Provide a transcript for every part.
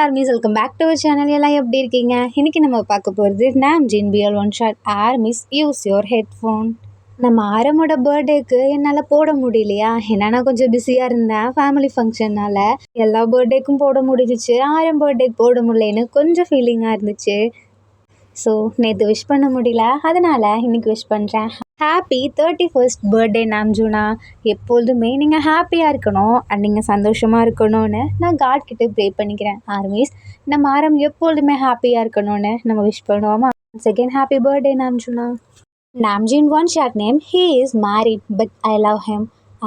Armies welcome back to our channel. எல்லாம் எப்படி இருக்கீங்க? இன்னைக்கு நம்ம பார்க்க போகிறது Namjin BL one shot armies use your headphone. நம்ம ஆரமோட பர்த்டேக்கு என்னால் போட முடியலையா, ஏன்னா நான் கொஞ்சம் பிஸியாக இருந்தேன் ஃபேமிலி ஃபங்க்ஷனால். எல்லா பர்த்டேக்கும் போட முடிஞ்சிச்சு, ஆரம் பர்த்டேக்கு போட முடியலன்னு கொஞ்சம் ஃபீலிங்காக இருந்துச்சு. ஸோ நேற்று விஷ் பண்ண முடியல, அதனால் இன்றைக்கி விஷ் பண்ணுறேன். ஹாப்பி 31st பர்த்டே நாம்ஜூனா. எப்பொழுதுமே நீங்கள் ஹாப்பியாக இருக்கணும் அண்ட் நீங்கள் சந்தோஷமாக இருக்கணும்னு நான் காட் கிட்ட ப்ரே பண்ணிக்கிறேன். ஆர்மிஸ் நம்ம ஆரம் எப்பொழுதுமே ஹாப்பியாக இருக்கணும்னு நம்ம விஷ் பண்ணுவோமா. செகண்ட் ஹாப்பி பர்த்டே நாம்ஜூனா. Namjin one short name, he is married but I love him.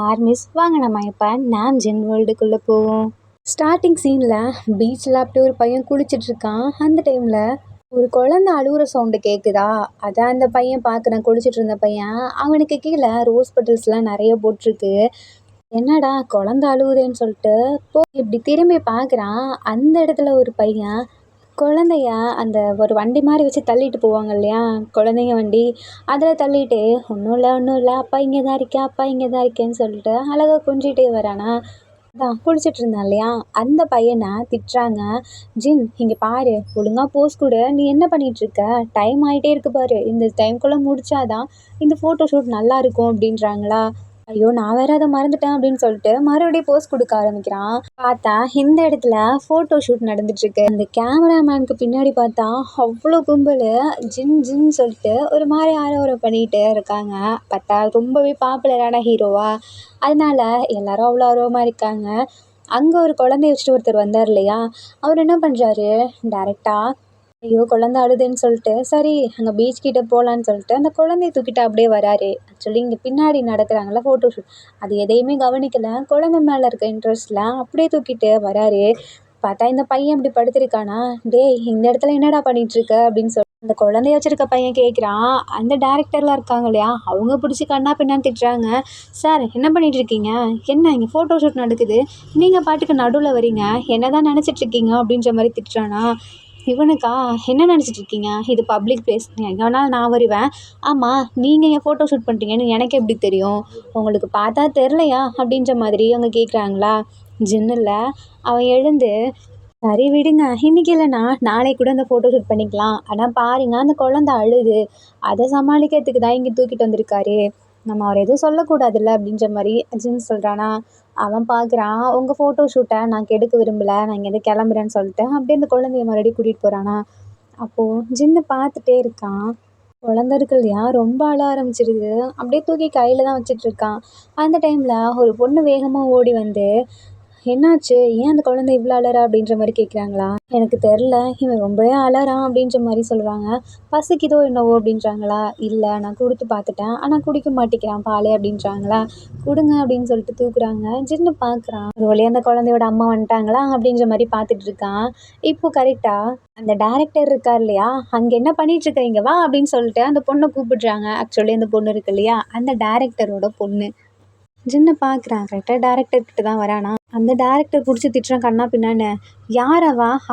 Armies வாங்க நம்ம இப்போ நாம்ஜின் வேர்ல்டுக்குள்ளே போவோம். ஸ்டார்டிங் சீனில் பீச்சில் அப்படி ஒரு பையன் குளிச்சிட்ருக்கான். அந்த டைமில் ஒரு குழந்தை அழுகுற சவுண்டு கேட்குதா, அதான் அந்த பையன் பார்க்குறேன், குளிச்சுட்டு இருந்த பையன். அவனுக்கு கீழே ரோஸ் பெட்டல்ஸ்லாம் நிறைய போட்டிருக்கு. என்னடா குழந்தை அழுகுதேன்னு சொல்லிட்டு இப்படி திரும்பி பார்க்குறான். அந்த இடத்துல ஒரு பையன் குழந்தைய அந்த ஒரு வண்டி மாதிரி வச்சு தள்ளிட்டு போவாங்க இல்லையா, குழந்தைங்க வண்டி, அதில் தள்ளிட்டு ஒன்றும் இல்லை அப்பா இங்கே தான் இருக்கேன், அப்பா இங்கே தான் இருக்கேன்னு சொல்லிட்டு அழகாக கொஞ்சிட்டே வரானா. அதான் குளிச்சுட்டு இருந்தான் இல்லையா, அந்த பையனை திட்டுறாங்க. ஜின் இங்கே பாரு, ஒழுங்காக போஸ் கொடு, நீ என்ன பண்ணிகிட்ருக்க, டைம் ஆகிட்டே இருக்கு பாரு, இந்த டைம்குள்ளே முடிச்சாதான் இந்த ஃபோட்டோ ஷூட் நல்லா இருக்கும் அப்படின்றாங்களா. ஐயோ நான் வேற அதை மறந்துட்டேன் அப்படின்னு சொல்லிட்டு மறுபடியும் போஸ் கொடுக்க ஆரம்பிக்கிறான். பார்த்தா இந்த இடத்துல ஃபோட்டோ ஷூட் நடந்துட்டுருக்கு. அந்த கேமராமேனுக்கு பின்னாடி பார்த்தா அவ்வளோ கும்பல் ஜின் ஜின் சொல்லிட்டு ஒரு மாதிரி ஆரவாரம் பண்ணிகிட்டே இருக்காங்க. பார்த்தா ரொம்பவே பாப்புலரான ஹீரோவா, அதனால எல்லாரும் அவ்வளோ ஆர்வமாக இருக்காங்க. அங்கே ஒரு குழந்தைய வச்சுட்டு ஒருத்தர் வந்தார் இல்லையா, அவர் என்ன பண்ணுறாரு, டேரெக்டாக ஐயோ குழந்தை அழுதுன்னு சொல்லிட்டு சரி அங்கே பீச் கிட்டே போகலான்னு சொல்லிட்டு அந்த குழந்தைய தூக்கிட்டு அப்படியே வராரு. ஆக்சுவலி இங்கே பின்னாடி நடக்கிறாங்கள ஃபோட்டோ ஷூட், அது எதையுமே கவனிக்கலை, குழந்தை மேலே இருக்க இன்ட்ரெஸ்ட்டில் அப்படியே தூக்கிட்டு வராரு. பார்த்தா இந்த பையன் இப்படி படுத்திருக்கானா, டேய் இந்த இடத்துல என்னடா பண்ணிகிட்ருக்க அப்படின்னு சொல்லி அந்த குழந்தைய வச்சுருக்க பையன் கேட்குறான். அந்த டேரக்டர்லாம் இருக்காங்க இல்லையா, அவங்க பிடிச்சி கண்ணா பின்னான்னு திட்டுறாங்க. சார் என்ன பண்ணிகிட்ருக்கீங்க, என்ன இங்கே ஃபோட்டோ ஷூட் நடக்குது, நீங்கள் பாட்டுக்கு நடுவில் வரீங்க, என்ன தான் நினச்சிட்ருக்கீங்க அப்படின்ற மாதிரி திட்டுறானா. இவனுக்கா என்ன நினச்சிட்டு இருக்கீங்க, இது பப்ளிக் பிளேஸ், எங்கே வேணாலும் நான் வருவேன். ஆமாம் நீங்கள் என் ஃபோட்டோ ஷூட் பண்ணுறீங்கன்னு எனக்கு எப்படி தெரியும், உங்களுக்கு பார்த்தா தெரிலையா அப்படின்ற மாதிரி அவங்க கேட்குறாங்களா. ஜின்னில் அவன் எழுந்து சரி விடுங்க, இன்றைக்கி இல்லைனா நாளைக்கு கூட அந்த ஃபோட்டோ ஷூட் பண்ணிக்கலாம், ஆனால் பாருங்க அந்த குழந்தை அழுது, அதை சமாளிக்கிறதுக்கு தான் இங்கே தூக்கிட்டு வந்திருக்காரு, நம்ம அவர் எதுவும் சொல்லக்கூடாதுல்ல அப்படின்ற மாதிரி ஜின் சொல்கிறானா. அவன் பார்க்குறான், உங்கள் ஃபோட்டோ ஷூட்டை நான் கெடுக்க விரும்பலை, நான் இங்கேருந்து கிளம்புறேன்னு சொல்லிட்டு அப்படியே அந்த குழந்தைய மறுபடியும் கூட்டிகிட்டு போகிறானா. அப்போது ஜின்னு பார்த்துட்டே இருக்கான். குழந்தை இருக்கு இல்லையா, ரொம்ப அழ ஆரம்பிச்சிருது. அப்படியே தூக்கி கையில் தான் வச்சிட்ருக்கான். அந்த டைமில் ஒரு பொண்ணு வேகமாக ஓடி வந்து என்னாச்சு, ஏன் அந்த குழந்தை இவ்வளோ அழறா அப்படின்ற மாதிரி கேட்குறாங்களா. எனக்கு தெரில, இவன் ரொம்பவே அழறான் அப்படின்ற மாதிரி சொல்கிறாங்க. பசிக்குதோ என்னவோ அப்படின்றாங்களா. இல்லை நான் கொடுத்து பார்த்துட்டேன், ஆனால் குடிக்க மாட்டேங்கிறான் பால் அப்படின்றாங்களா. கொடுங்க அப்படின்னு சொல்லிட்டு தூக்குறாங்க. ஜின்னு பார்க்குறான், ஒரு வழியாக அந்த குழந்தையோட அம்மா வந்துட்டாங்களா அப்படின்ற மாதிரி பார்த்துட்டு இருக்கான். இப்போ கரெக்டாக அந்த டேரக்டர் இருக்கார் இல்லையா, அங்கே என்ன பண்ணிகிட்ருக்க இங்கே வா அப்படின்னு சொல்லிட்டு அந்த பொண்ணை கூப்பிடுறாங்க. ஆக்சுவலி அந்த பொண்ணு இருக்கு இல்லையா, அந்த டேரக்டரோட பொண்ணு. ஜின்னு பார்க்குறான், கரெக்டாக டேரக்டர்கிட்ட தான் வரானா. அந்த டேரக்டர் பிடிச்சி திட்டுறான் கண்ணா பின்னான்னு. யார்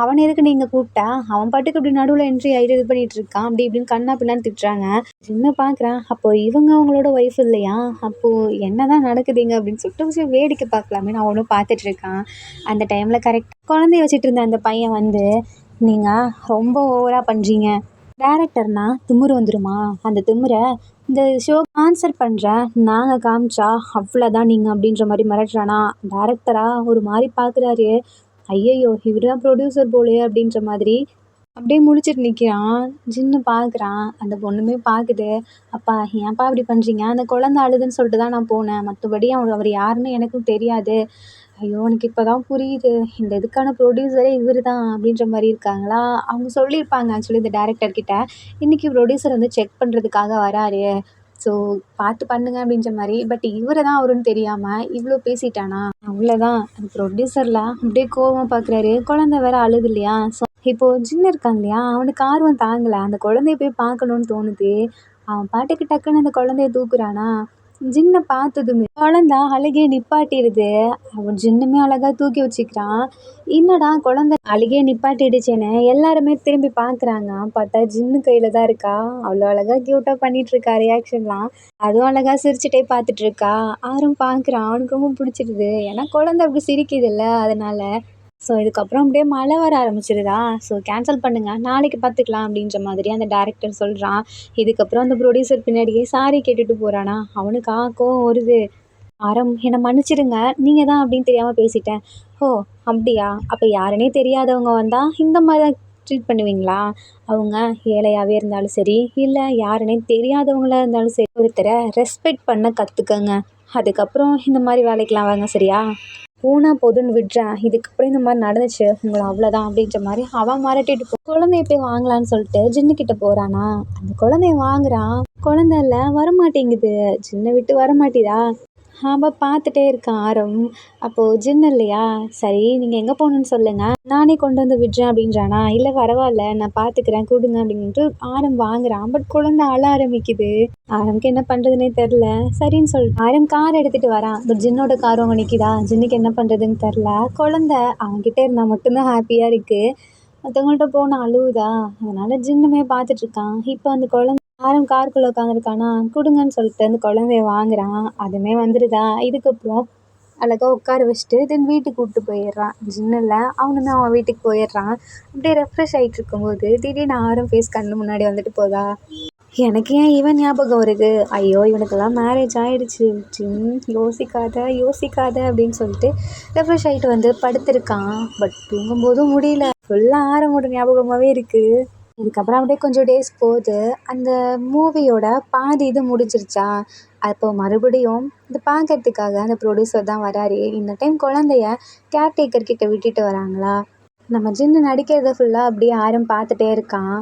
அவனை எதுக்கு நீங்கள் கூப்பிட்டா, அவன் பாட்டுக்கு இப்படி நடுவில் என்ட்ரி ஆகிட்டு இது பண்ணிகிட்டு இருக்கான் அப்படி இப்படின்னு கண்ணா பின்னான்னு திட்டுறாங்க. ஜின்னு பார்க்குறான், அப்போது இவங்க அவங்களோட ஒய்ஃப் இல்லையா, அப்போது என்ன தான் நடக்குதுங்க அப்படின்னு சொல்லிட்டு வேடிக்கை பார்க்கலாமே நான் அவனும் பார்த்துட்ருக்கான். அந்த டைமில் கரெக்டாக குழந்தைய வச்சுட்டு இருந்த அந்த பையன் வந்து, நீங்கள் ரொம்ப ஓவராக பண்ணுறீங்க, டேரக்டர்னா திமிரு வந்துடுமா, அந்த திமிரை இந்த ஷோ ஆன்சர் பண்ணுறேன் நாங்கள் காமிச்சா அவ்வளோதான் நீங்கள் அப்படின்ற மாதிரி மிரட்டுறானா. டேரக்டராக ஒரு மாதிரி பார்க்குறாரு. ஐயையோ இவர் தான் ப்ரொடியூசர் போலே அப்படின்ற மாதிரி அப்படியே முழிச்சிட்டு நிற்கிறான். ஜின்னு பார்க்குறான், அந்த பொண்ணுமே பார்க்குது. அப்பா ஏன்ப்பா இப்படி பண்ணுறீங்க, அந்த குழந்தை அழுதுன்னு சொல்லிட்டு தான் நான் போனேன், மற்றபடி அவர் யாருன்னு எனக்கும் தெரியாது. ஐயோ எனக்கு இப்போ தான் புரியுது, இந்த இதுக்கான ப்ரொடியூசரே இவர் தான் அப்படின்ற மாதிரி இருக்காங்களா. அவங்க சொல்லியிருப்பாங்க ஆக்சுவலி இந்த டேரக்டர்கிட்ட, இன்றைக்கி ப்ரொடியூசர் வந்து செக் பண்ணுறதுக்காக வராரு, ஸோ பார்த்து பண்ணுங்க அப்படின்ற மாதிரி. பட் இவரை தான் அவருன்னு தெரியாமல் இவ்வளோ பேசிட்டானா, அவ்வளோதான். அந்த ப்ரொடியூசரில் அப்படியே கோவமாக பார்க்குறாரு. குழந்தை வேற அழுது இல்லையா. ஸோ இப்போது ஜின்னு இருக்கான் இல்லையா, அவனுக்கு ஆர்வம் தாங்கலை, அந்த குழந்தைய போய் பார்க்கணுன்னு தோணுது. அவன் பாட்டுக்கு டக்குன்னு அந்த குழந்தைய தூக்குறானா. ஜின்னை பார்த்ததுமே குழந்தை அழுகையை நிப்பாட்டிடுது. அவன் ஜின்னுமே அழகாக தூக்கி வச்சுக்கிறான். என்னடா குழந்தை அழுகையை நிப்பாட்டிடுச்சேன்னு எல்லாருமே திரும்பி பார்க்குறாங்க. பார்த்தா ஜின்னு கையில் தான் இருக்கா. அவ்வளோ அழகாக க்யூட்டாக பண்ணிகிட்ருக்கா ரியாக்ஷன்லாம். அதுவும் அழகாக சிரிச்சுட்டே பார்த்துட்ருக்கா. ஆரும் பார்க்குறான், அவனுக்கு ரொம்ப பிடிச்சிருது. ஏன்னா குழந்தை அப்படி சிரிக்குதுல்ல, அதனால் ஸோ இதுக்கப்புறம் அப்படியே மழை வர ஆரம்பிச்சிருதா, ஸோ கேன்சல் பண்ணுங்க. நாளைக்கு பார்த்துக்கலாம் அப்படின்ற மாதிரி அந்த டைரக்டர் சொல்றான். இதுக்கப்புறம் அந்த ப்ரொடியூசர் பின்னாடியே சாரி கேட்டுட்டு போறானா. அவனுக்கா கோவம் வருது. என்ன மன்னிச்சிடுங்க. நீங்க தான் அப்படின்னு தெரியாம பேசிட்டேன். ஓ! அப்படியா? அப்ப யாருன்னே தெரியாதவங்க வந்தா இந்த மாரி தான் ட்ரீட் பண்ணுவீங்களா? அவங்க ஏழையாவே இருந்தாலும் சரி, இல்ல யாருன்னே தெரியாதவங்களா இருந்தாலும் சரி, ஒருத்தர ரெஸ்பெக்ட் பண்ண கத்துக்கங்க. அதுக்கப்புறம் இந்த மாரி வேலைக்கெல்லாம் வாங்க சரியா? போனா போதுன்னு விட்றேன். இதுக்கப்புறம் இந்த மாரி நடந்துச்சு, உங்கள அவ்வளோதான் அப்படின்ற மாரி அவன் மிரட்டிட்டு குழந்தைய போய் வாங்கலான்னு சொல்லிட்டு ஜின்னுகிட்ட போறானா. அந்த குழந்தைய வாங்குறான். குழந்தை இல்ல வரமாட்டேங்குது. ஜின்ன விட்டு வரமாட்டேதா. அவன் பார்த்துட்டே இருக்கான் ஆரம். அப்போது ஜின் இல்லையா, சரி நீங்கள் எங்கே போகணுன்னு சொல்லுங்கள், நானே கொண்டு வந்து விடுறேன் அப்படின்றானா. இல்லை பரவாயில்ல நான் பார்த்துக்கிறேன் கொடுங்க அப்படின்ட்டு ஆரம் வாங்குறான். பட் குழந்தை அழ ஆரம்பிக்குது. ஆரம்க்கு என்ன பண்ணுறதுனே தெரில. சரின்னு சொல்லிட்டு ஆரம் கார் எடுத்துகிட்டு வரான். பட் ஜின்னோட காரும் அங்கே நிற்கிதா. ஜின்னுக்கு என்ன பண்ணுறதுன்னு தெரில. குழந்தை அவன்கிட்ட இருந்தால் மட்டும்தான் ஹாப்பியாக இருக்குது. மற்றவங்கள்ட்ட போனால் அழுவுதா. அதனால் ஜின்னுமே பார்த்துட்ருக்கான். இப்போ அந்த குழந்தை ஆரம் காருக்குள்ளே உட்காந்துருக்கானா, கொடுங்கன்னு சொல்லிட்டு அந்த குழந்தைய வாங்குறான். அதுவுமே வந்துடுதா. இதுக்கப்புறம் அழகா உட்கார வச்சுட்டு தென் வீட்டுக்கு கூப்பிட்டு போயிடுறான். ஜின்னில் அவனுமே அவன் வீட்டுக்கு போயிடுறான். அப்படியே ரெஃப்ரெஷ் ஆகிட்டு இருக்கும்போது திடீர்னு ஆரம் ஃபேஸ் கண்ணு முன்னாடி வந்துட்டு போதா. எனக்கு ஏன் இவன் ஞாபகம் வருது. ஐயோ இவனுக்கெல்லாம் மேரேஜ் ஆகிடுச்சு. ஜின் யோசிக்காத யோசிக்காத அப்படின்னு சொல்லிட்டு ரெஃப்ரெஷ் ஆகிட்டு வந்து படுத்திருக்கான். பட் தூங்கும்போதும் முடியல. ஃபுல்லாக ஆரமோட ஞாபகமாகவே இருக்குது. இதுக்கப்புறம் அப்படியே கொஞ்சம் டேஸ் போகுது. அந்த மூவியோட பாதி இது முடிஞ்சிருச்சா. அப்போ மறுபடியும் இது பார்க்கறதுக்காக அந்த ப்ரொடியூசர் தான் வராரு. இந்த டைம் குழந்தைய கேர்டேக்கர் கிட்ட விட்டுட்டு வராங்களா. நம்ம ஜின்னு நடிக்கிறத ஃபுல்லாக அப்படியே ஆரம் பார்த்துட்டே இருக்கான்.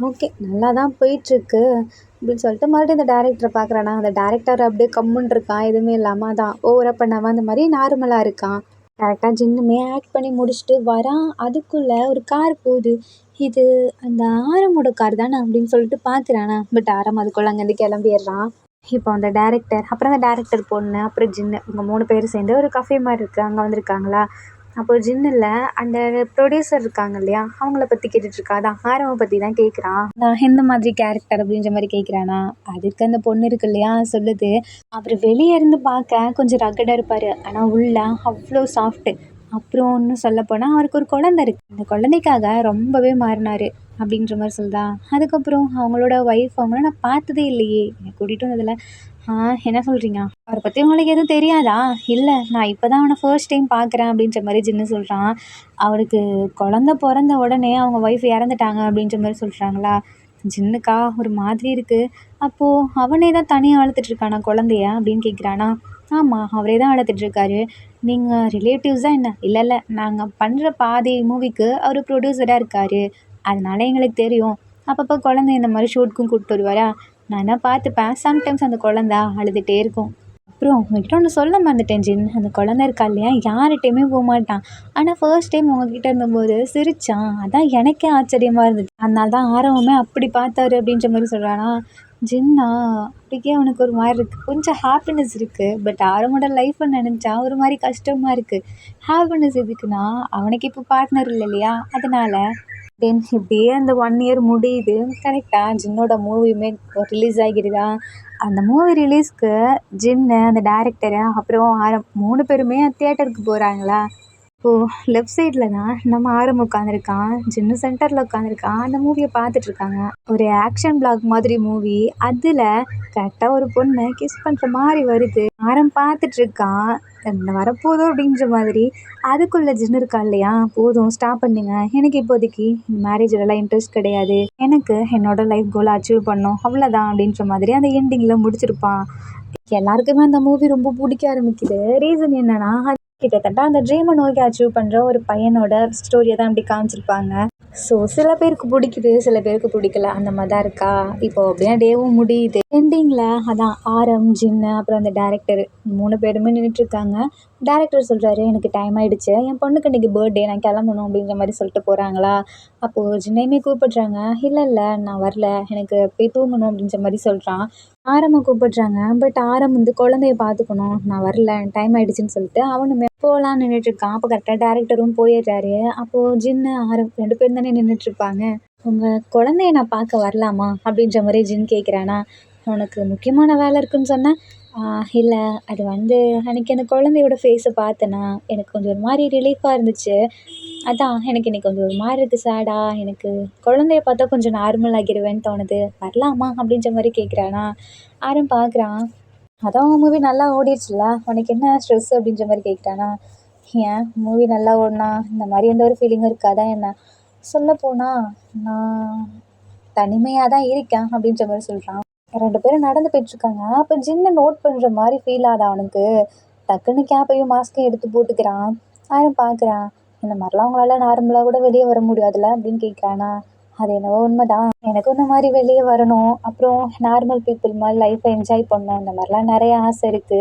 ஓகே நல்லா தான் போயிட்டுருக்கு அப்படின்னு சொல்லிட்டு மறுபடியும் இந்த டேரக்டரை பார்க்குறானா. அந்த டேரக்டர் அப்படியே கம்முன்னு இருக்கான். எதுவுமே இல்லாமல் தான் ஓவராக பண்ணாமல் அந்த மாதிரி நார்மலாக இருக்கான். கரெக்டாக ஜின்னுமே ஆக்ட் பண்ணி முடிச்சுட்டு வரான். அதுக்குள்ளே ஒரு கார் போகுது. இது அந்த ஆரமோட கார் தானே அப்படின்னு சொல்லிட்டு பார்க்குறானா. பட் ஆரம் அதுக்குள்ளே அங்கேருந்து கிளம்பிடுறான். இப்போ அந்த டேரக்டர், அப்புறம் அந்த டேரக்டர் பொண்ணு, அப்புறம் ஜின்னு, இவங்க 3 பேரும் சேர்ந்து ஒரு கஃபே மாதிரி இருக்குது அங்கே வந்திருக்காங்களா. அப்போது ஜின்னில் அந்த ப்ரொடியூசர் இருக்காங்க இல்லையா, அவங்கள பற்றி கேட்டுட்ருக்கா. அதான் ஆரவை பற்றி தான் கேட்குறான். நான் எந்த மாதிரி கேரக்டர் அப்படின்ற மாதிரி கேட்குறானா. அதுக்கு அந்த பொண்ணு இருக்கு இல்லையா சொல்லுது, அவர் வெளியே இருந்து பார்க்க கொஞ்சம் ரகடாக இருப்பார், ஆனால் உள்ள அவ்வளோ சாஃப்ட்டு. அப்புறம் இன்னும் சொல்லப்போனால் அவருக்கு ஒரு குழந்தை இருக்குது. அந்த குழந்தைக்காக ரொம்பவே மாறினார் அப்படின்ற மாதிரி சொல்லுதா. அதுக்கப்புறம் அவங்களோட ஒய்ஃப் அவங்கள நான் பார்த்ததே இல்லையே, என்னை கூட்டிகிட்டு வந்ததில்ல. என்ன சொல்கிறீங்க, அவரை பற்றி உங்களுக்கு எதுவும் தெரியாதா. இல்லை நான் இப்போ தான் அவனை ஃபர்ஸ்ட் டைம் பார்க்குறேன் அப்படின்ற மாதிரி ஜின்னு சொல்கிறான். அவருக்கு குழந்த பிறந்த உடனே அவங்க ஒய்ஃப் இறந்துட்டாங்க அப்படின்ற மாதிரி சொல்கிறாங்களா. ஜின்னுக்கா ஒரு மாதிரி இருக்குது. அப்போது அவனே தான் தனியாக வளர்த்துட்ருக்கானா குழந்தைய அப்படின்னு கேட்குறானா. ஆமாம் அவரே தான் வளர்த்துட்ருக்காரு. நீங்கள் ரிலேட்டிவ்ஸாக என்ன. இல்லை இல்லை நாங்கள் பண்ணுற பாதி மூவிக்கு அவர் ப்ரொடியூசராக இருக்கார், அதனால எங்களுக்கு தெரியும். அப்பப்போ குழந்தைய இந்த மாதிரி ஷூட்டுக்கும் கூப்பிட்டு வருவாரா. நான் என்ன பார்த்துப்பேன். சம்டைம்ஸ் அந்த குழந்த அழுதுகிட்டே இருக்கும். அப்புறம் உங்ககிட்ட ஒன்று சொல்ல மறந்துட்டேன் ஜின், அந்த குழந்த இருக்கா இல்லையா யார்கிட்டையுமே போகமாட்டான். ஆனால் ஃபர்ஸ்ட் டைம் உங்ககிட்ட இருந்தபோது சிரித்தான். அதான் எனக்கே ஆச்சரியமாக இருந்துச்சு. அதனால தான் ஆரவமே அப்படி பார்த்தாரு அப்படின்ற மாதிரி சொல்கிறானா. ஜின்னா அப்படிக்கே அவனுக்கு ஒரு மாதிரி இருக்குது. கொஞ்சம் ஹாப்பினஸ் இருக்குது. பட் ஆரவோட லைஃப்பை நினச்சா ஒரு மாதிரி கஷ்டமாக இருக்குது. ஹாப்பினஸ் எதுக்குன்னா அவனுக்கு இப்போ பார்ட்னர் இல்லை இல்லையா, அதனால். தென் இப்படியே அந்த 1 இயர் முடியுது. கரெக்டாக ஜின்னோட மூவியுமே ரிலீஸ் ஆகிடுதா. அந்த மூவி ரிலீஸ்க்கு ஜின்னு, அந்த டேரக்டரு, அப்புறம் ஆரம் 3 பேருமே தியேட்டருக்கு போகிறாங்களா. இப்போது லெஃப்ட் சைடில் தான் நம்ம ஆரம் உட்காந்துருக்கான். ஜின்னு சென்டரில் உட்காந்துருக்கான். அந்த மூவியை பார்த்துட்ருக்காங்க. ஒரு ஆக்ஷன் பிளாக் மாதிரி மூவி. அதில் கரெக்டாக ஒரு பொண்ணை கிஸ் பண்ணுற மாதிரி வருது. ஆரம் பார்த்துட்ருக்கான். என்ன வரப்போதோ அப்படின்ற மாதிரி. அதுக்குள்ளே ஜின்னு இருக்கா இல்லையா, போதும் ஸ்டாப் பண்ணுங்க, எனக்கு இப்போதைக்கு மேரேஜிலலாம் இன்ட்ரெஸ்ட் கிடையாது, எனக்கு என்னோட லைஃப் கோலை அச்சீவ் பண்ணணும் அவ்வளோதான் அப்படின்ற மாதிரி அந்த எண்டிங்கில் முடிச்சிருப்பான். எல்லாருக்குமே அந்த மூவி ரொம்ப பிடிக்க ஆரம்பிக்குது. ரீசன் என்னன்னா, கிட்டத்தட்ட அந்த ட்ரீமை நோக்கி அச்சீவ் பண்ணுற ஒரு பையனோட ஸ்டோரியை தான் அப்படி காமிச்சிருப்பாங்க. ஸோ சில பேருக்கு பிடிக்குது, சில பேருக்கு பிடிக்கல, அந்த மாதிரி தான் இருக்கா. இப்போ அப்படியே டேவும் முடியுது. எண்டிங்கில் அதான் ஆரம், ஜின்னு, அப்புறம் அந்த டேரக்டர் 3 பேருமே நின்றுட்டுருக்காங்க. டேரக்டர் சொல்கிறாரு, எனக்கு டைம் ஆகிடுச்சு, என் பொண்ணுக்கு இன்றைக்கி பர்த்டே, நான் கிளம்பணும் அப்படின்ற மாதிரி சொல்லிட்டு போகிறாங்களா. அப்போது ஜின்னையுமே கூப்பிட்றாங்க. இல்லை இல்லை நான் வரல, எனக்கு போய் தூங்கணும் அப்படின்ற மாதிரி சொல்கிறான். ஆரம்பை கூப்பிட்றாங்க. பட் ஆரம் வந்து குழந்தைய பார்த்துக்கணும், நான் வரல டைம் ஆகிடுச்சின்னு சொல்லிட்டு அவனுமே போகலான்னு நின்றுட்டுருக்கான். அப்போ கரெக்டாக டேரக்டரும் போயிடுறாரு. அப்போது ஜின்னு ஆரம் 2 பேரும் தானே நின்றுட்டுருப்பாங்க. உங்கள் குழந்தைய நான் பார்க்க வரலாமா அப்படின்ற மாதிரி ஜின் கேட்குறானா. உனக்கு முக்கியமான வேலை இருக்குன்னு சொன்னேன், இல்ல. அது வந்து அன்னைக்கு அந்த குழந்தையோட ஃபேஸ பார்த்தேனா, எனக்கு கொஞ்சம் ஒரு மாரி ரிலீஃபா இருந்துச்சு. அதான் எனக்கு இன்னைக்கு கொஞ்சம் ஒரு மாரி இருக்கு சேடா. எனக்கு குழந்தைய பார்த்தா கொஞ்சம் நார்மல் ஆகிருவேன்னு தோணுது. வரலாமா? அப்படின்ற மாரி கேட்குறானா. ஆரவ் பார்க்குறான். அதான் மூவி நல்லா ஓடிருச்சுல்ல. உனக்கு என்ன ஸ்ட்ரெஸ் அப்படின்ற மாரி கேட்குறானா. ஏன் மூவி நல்லா ஓடுனா இந்த மாரி எந்த ஒரு ஃபீலிங்கும் இருக்காதா என்ன? சொல்லப்போனா நான் தனிமையா தான் இருக்கேன் அப்படின்ற மாரி சொல்றான். 2 பேரும் நடந்து போயிட்டுருக்காங்க. அப்ப ஜின்ன நோட் பண்ற மாரி ஃபீல் ஆகுதா அவனுக்கு. டக்குன்னு கேப்பையும் மாஸ்க்கையும் எடுத்து போட்டுக்கிறான். ஆரவ் பார்க்குறான். இந்த மாரிலாம் உங்களால நார்மலா கூட வெளிய வர முடியாதுல்ல அப்படின்னு கேட்குறானா. அது என்னவோ உண்மதான். எனக்கும் இந்த மாரி வெளிய வரணும். அப்புறம் நார்மல் பீப்பிள் மாரி லைஃப்ப என்ஜாய் பண்ணணும். இந்த மாரிலாம் நெறைய ஆசை இருக்கு.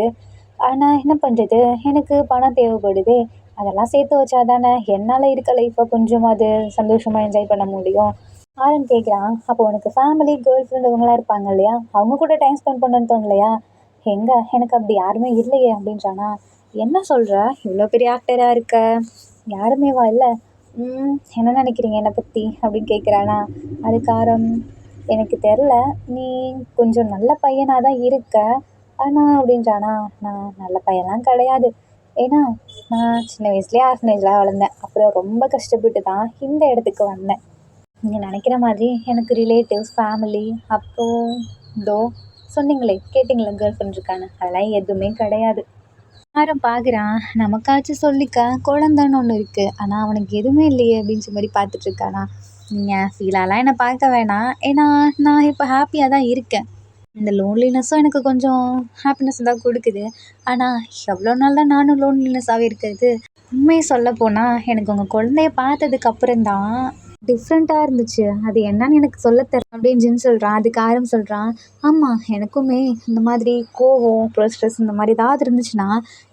ஆனா என்ன பண்றது? எனக்கு பணம் தேவைப்படுதே. அதெல்லாம் சேர்த்து வச்சா தானே என்னால இருக்க லைஃப்ப கொஞ்சமாவது சந்தோஷமா என்ஜாய் பண்ண முடியும். ஆரன் கேட்குறான். அப்போ உனக்கு ஃபேமிலி, கேர்ள் ஃப்ரெண்ட் இவங்கலாம் இருப்பாங்க இல்லையா? அவங்க கூட டைம் ஸ்பெண்ட் பண்ணணும்னு தோணலையா? எங்க எனக்கு அப்படி யாருமே இல்லையே அப்படின்றானா. என்ன சொல்ற? இவ்வளோ பெரிய ஆக்டரா இருக்க. யாருமேவா இல்ல? என்ன நினைக்கிறீங்க என்னை பத்தி? அப்படின்னு கேட்குறானா. அதுக்கு ஆரம், எனக்கு தெரில. நீ கொஞ்சம் நல்ல பையனா தான் இருக்க. ஆனா அப்படின்றானா. நான் நல்ல பையன்லாம் கிடையாது. ஏன்னா நான் சின்ன வயசுலயே ஆர்ஃபனேஜ்ல வளர்ந்தேன். அப்புறம் ரொம்ப கஷ்டப்பட்டு தான் இந்த இடத்துக்கு வந்தேன். நீங்க நினைக்கிற மாதிரி எனக்கு ரிலேட்டிவ்ஸ், ஃபேமிலி, அப்புறம் இதோ சொன்னீங்களே கேட்டிங்களே கேர்ள் ஃப்ரெண்ட் இருக்கான்னு, அதெல்லாம் எதுவுமே கிடையாது. யாரும் பார்க்குறான். நமக்காச்சும் சொல்லிக்க குழந்தன்னு ஒன்று இருக்குது. ஆனால் அவனுக்கு எதுவுமே இல்லையே அப்படின்ற மாதிரி பார்த்துட்ருக்கானா. நீங்கள் ஃபீலாலாம் என்னை பார்க்க வேணாம். ஏன்னா நான் இப்போ ஹாப்பியாக தான் இருக்கேன். இந்த லோன்லினெஸ்ஸும் எனக்கு கொஞ்சம் ஹாப்பினஸ் தான் கொடுக்குது. ஆனால் எவ்வளோ நாள் தான் நானும் லோன்லினஸ்ஸாகவே இருக்கிறது. உண்மையை சொல்ல போனால் எனக்கு உங்கள் குழந்தைய பார்த்ததுக்கு அப்புறம் தான் டிஃப்ரெண்ட்டாக இருந்துச்சு. அது என்னன்னு எனக்கு சொல்ல தெரியல அப்படின்னு ஜின் சொல்கிறான். அதுக்கு ஆரம் சொல்கிறான். ஆமாம் எனக்குமே இந்த மாதிரி கோவம், அப்புறம் ஸ்ட்ரெஸ் இந்த மாதிரி ஏதாவது இருந்துச்சுன்னா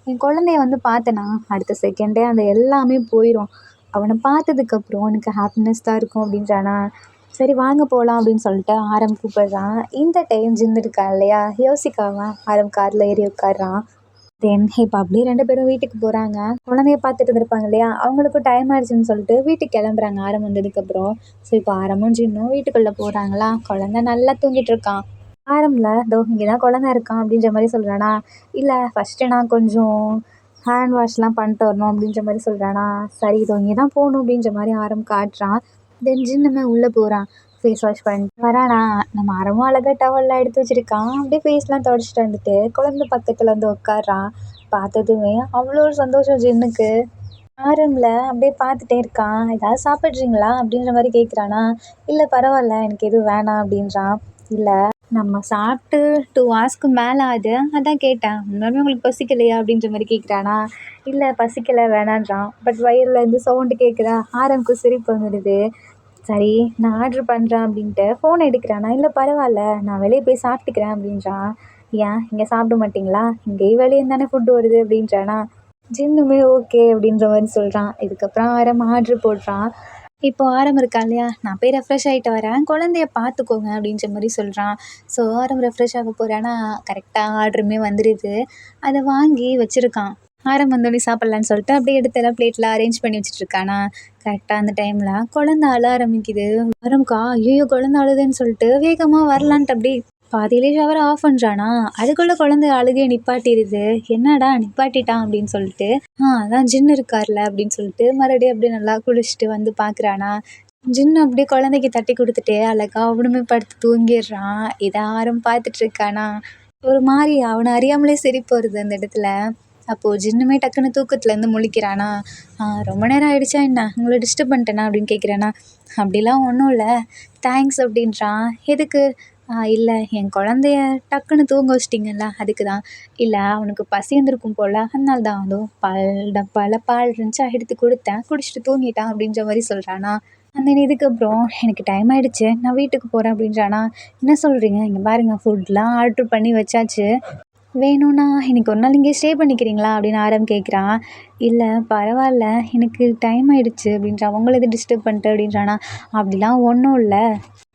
என் குழந்தைய வந்து பார்த்தேன்னா அடுத்த செகண்டே அந்த எல்லாமே போயிடும். அவனை பார்த்ததுக்கப்புறம் எனக்கு ஹாப்பினஸ் தான் இருக்கும் அப்படின்றானா. சரி வாங்க போகலாம் அப்படின்னு சொல்லிட்டு ஆரம் கூப்பிடுறான். இந்த டைம் ஜின் இருக்கான் இல்லையா, யோசிக்காம ஆரம் காரில் ஏறி உட்காடுறான். தென் இப்போ அப்படியே 2 பேரும் வீட்டுக்கு போகிறாங்க. குழந்தைய பார்த்துட்டு இருந்திருப்பாங்க இல்லையா, அவங்களுக்கும் டைம் ஆயிடுச்சுன்னு சொல்லிட்டு வீட்டுக்கு கிளம்புறாங்க ஆரம் வந்ததுக்கப்புறம். ஸோ இப்போ ஆரமும் ஜின்னும் வீட்டுக்குள்ளே போகிறாங்களா. குழந்தை நல்லா தூங்கிட்டு இருக்கான். ஆரம்ல இதோ இங்கே தான் குழந்தை இருக்கான் அப்படின்ற மாதிரி சொல்கிறானா. இல்லை ஃபஸ்ட்டு நான் கொஞ்சம் ஹேண்ட் வாஷ்லாம் பண்ணிட்டு வரணும் அப்படின்ற மாதிரி சொல்கிறானா. சரி இதோ இங்கே தான் போகணும் அப்படின்ற மாதிரி ஆரம் காட்டுறான். தென் ஜின்னுமே உள்ளே போகிறான். ஃபேஸ் வாஷ் பண்ணிட்டு வரானா. நம்ம ஆரமும் அழகாக டவல்லாம் எடுத்து வச்சுருக்கான். அப்படியே ஃபேஸ்லாம் துடைச்சிட்டு வந்துட்டு குழந்தை பக்கத்தில் வந்து உட்காடுறான். பார்த்ததுமே அவ்வளோ ஒரு சந்தோஷம் ஜின்னுக்கு. ஆரம்ல அப்படியே பார்த்துட்டே இருக்கான். ஏதாவது சாப்பிட்றீங்களா அப்படின்ற மாதிரி கேட்குறானா. இல்லை பரவாயில்ல எனக்கு எதுவும் வேணாம் அப்படின்றான். இல்லை நம்ம சாப்பிட்டு 2 ஹார்ஸ்க்கு மேலே ஆகுது, அதான் கேட்டேன். உண்மையாலுமே உங்களுக்கு பசிக்கலையா அப்படின்ற மாதிரி கேட்குறானா. இல்லை பசிக்கலை வேணான்றான். பட் வயிறுலேருந்து சவுண்டு கேட்குதா. ஆரம்க்கு சிரிப்பு வந்துடுது. சரி நான் ஆர்ட்ரு பண்ணுறேன் அப்படின்ட்டு ஃபோன் எடுக்கிறானா. இல்லை பரவாயில்ல நான் வெளியே போய் சாப்பிட்டுக்கிறேன் அப்படின்றான். ஏன் இங்கே சாப்பிட மாட்டிங்களா? இங்கேயும் வெளியே தானே ஃபுட்டு வருது அப்படின்றானா. ஜின்னுமே ஓகே அப்படின்ற மாதிரி சொல்கிறான். இதுக்கப்புறம் ஆரம் ஆர்ட்ரு போடுறான். இப்போ ஆரம் இருக்கான் இல்லையா, நான் போய் ரெஃப்ரெஷ் ஆகிட்டு வரேன், குழந்தைய பார்த்துக்கோங்க அப்படின்ற மாதிரி சொல்கிறான். ஸோ ஆரம் ரெஃப்ரெஷ் ஆக போகிறான்னா கரெக்டாக ஆர்டருமே வந்துடுது. அதை வாங்கி வச்சுருக்கான். ஆரம் வந்தோடனே சாப்பிட்லான்னு சொல்லிட்டு அப்படியே எடுத்து எல்லாம் பிளேட்டில் அரேஞ்ச் பண்ணி வச்சுட்ருக்கானா. கரெக்டாக அந்த டைமில் குழந்தை அழ ஆரம்பிக்குது. ஆரம்க்கா ஐயோ குழந்தை அழுதுன்னு சொல்லிட்டு வேகமாக வரலான்ட்டு அப்படி பாதியிலே ஷவரை ஆஃப் பண்ணுறானா. அதுக்குள்ளே குழந்தை அழுகையை நிப்பாட்டிடுது. என்னடா நிப்பாட்டிட்டான் அப்படின்னு சொல்லிட்டு அதான் ஜின் இருக்கார்ல அப்படின்னு சொல்லிட்டு மறுபடியும் அப்படியே நல்லா குளிச்சுட்டு வந்து பார்க்குறானா. ஜின் அப்படியே குழந்தைக்கு தட்டி கொடுத்துட்டு அழகா அவனுமே படுத்து தூங்கிடுறான். இதை ஆரம் பார்த்துட்ருக்கானா. ஒரு மாதிரி அவனை அறியாமலே சிரிப்பு வருது அந்த இடத்துல. அப்போது ஜின்னுமே டக்குன்னு தூக்கத்துலேருந்து முழிக்கிறானா. ரொம்ப நேரம் ஆயிடுச்சா என்ன, உங்களை டிஸ்டர்ப் பண்ணிட்டேனா அப்படின்னு கேட்குறானா. அப்படிலாம் ஒன்றும் இல்லை தேங்க்ஸ் அப்படின்றான். எதுக்கு? இல்லை என் குழந்தைய டக்குன்னு தூங்க வச்சிட்டிங்கல்ல அதுக்கு தான். இல்லை அவனுக்கு பசி வந்திருக்கும் போல் அதனால தான். அதுவும் பால் டப்பாவில் பால் இருந்துச்சா எடுத்து கொடுத்தேன், குடிச்சிட்டு தூங்கிட்டான் அப்படின்ற மாதிரி சொல்கிறானா. அந்த இதுக்கப்புறம் எனக்கு டைம் ஆகிடுச்சு நான் வீட்டுக்கு போகிறேன் அப்படின்றானா. என்ன சொல்கிறீங்க? இங்கே பாருங்கள் ஃபுட்லாம் ஆர்ட்ரு பண்ணி வச்சாச்சு, வேணும்னா இன்னைக்கு ஒரு நாள் இங்கே ஸ்டே பண்ணிக்கிறீங்களா அப்படின்னு ஆரம் கேட்குறான். இல்லை பரவாயில்ல எனக்கு டைம் ஆகிடுச்சு அப்படின்றான். உங்களை எது டிஸ்டர்ப் பண்ணிட்டு அப்படின்றானா. அப்படிலாம் ஒன்றும் இல்லை,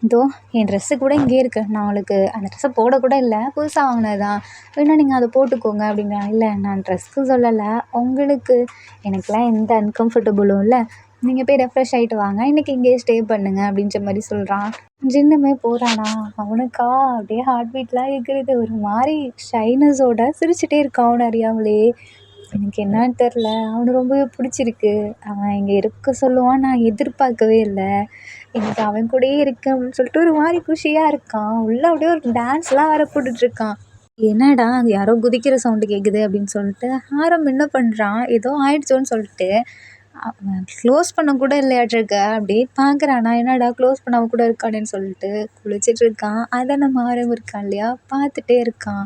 இதோ என் ட்ரெஸ்ஸு கூட இங்கேயே இருக்குது, நான் உங்களுக்கு அந்த ட்ரெஸ்ஸை போடக்கூட இல்லை, புதுசாக வாங்கினது தான், வேணா நீங்கள் அதை போட்டுக்கோங்க அப்படின்றான். இல்லை நான் ட்ரெஸ்ஸுக்கு சொல்லலை, உங்களுக்கு. எனக்கெலாம் எந்த அன்கம்ஃபர்டபுளும் இல்லை, நீங்கள் போய் ரெஃப்ரெஷ் ஆகிட்டு வாங்க, இன்றைக்கி இங்கேயே ஸ்டே பண்ணுங்க அப்படின்ற மாதிரி சொல்கிறான். ஜின்னுமே போகிறானா, அவனுக்கா அப்படியே ஹார்ட் பீட்லாம் இருக்கிறது, ஒரு மாதிரி ஷைனஸோட சிரிச்சுட்டே இருக்கான் அவன் அறியாமலே. எனக்கு என்னன்னு தெரில, அவனுக்கு ரொம்பவே பிடிச்சிருக்கு. அவன் இங்கே இருக்க சொல்லுவான், நான் எதிர்பார்க்கவே இல்லை. எனக்கு அவன் கூடயே இருக்கேன் அப்படின்னு சொல்லிட்டு ஒரு மாதிரி குஷியாக இருக்கான். உள்ளே அப்படியே ஒரு டான்ஸ்லாம் வேறு போட்டுட்ருக்கான். என்னடா அங்கே யாரோ குதிக்கிற சவுண்டு கேட்குது அப்படின்னு சொல்லிட்டு ஆரம் என்ன பண்ணுறான், ஏதோ ஆயிடுச்சோன்னு சொல்லிட்டு அவன் க்ளோஸ் பண்ண கூட இல்லையாட்டிருக்க அப்படியே பார்க்குறானா, என்னடா க்ளோஸ் பண்ணாமல் கூட இருக்கானேன்னு சொல்லிட்டு குளிச்சிட்டு இருக்கான். அதை நம்ம ஆரம் இருக்கான் இல்லையா, பார்த்துட்டே இருக்கான்.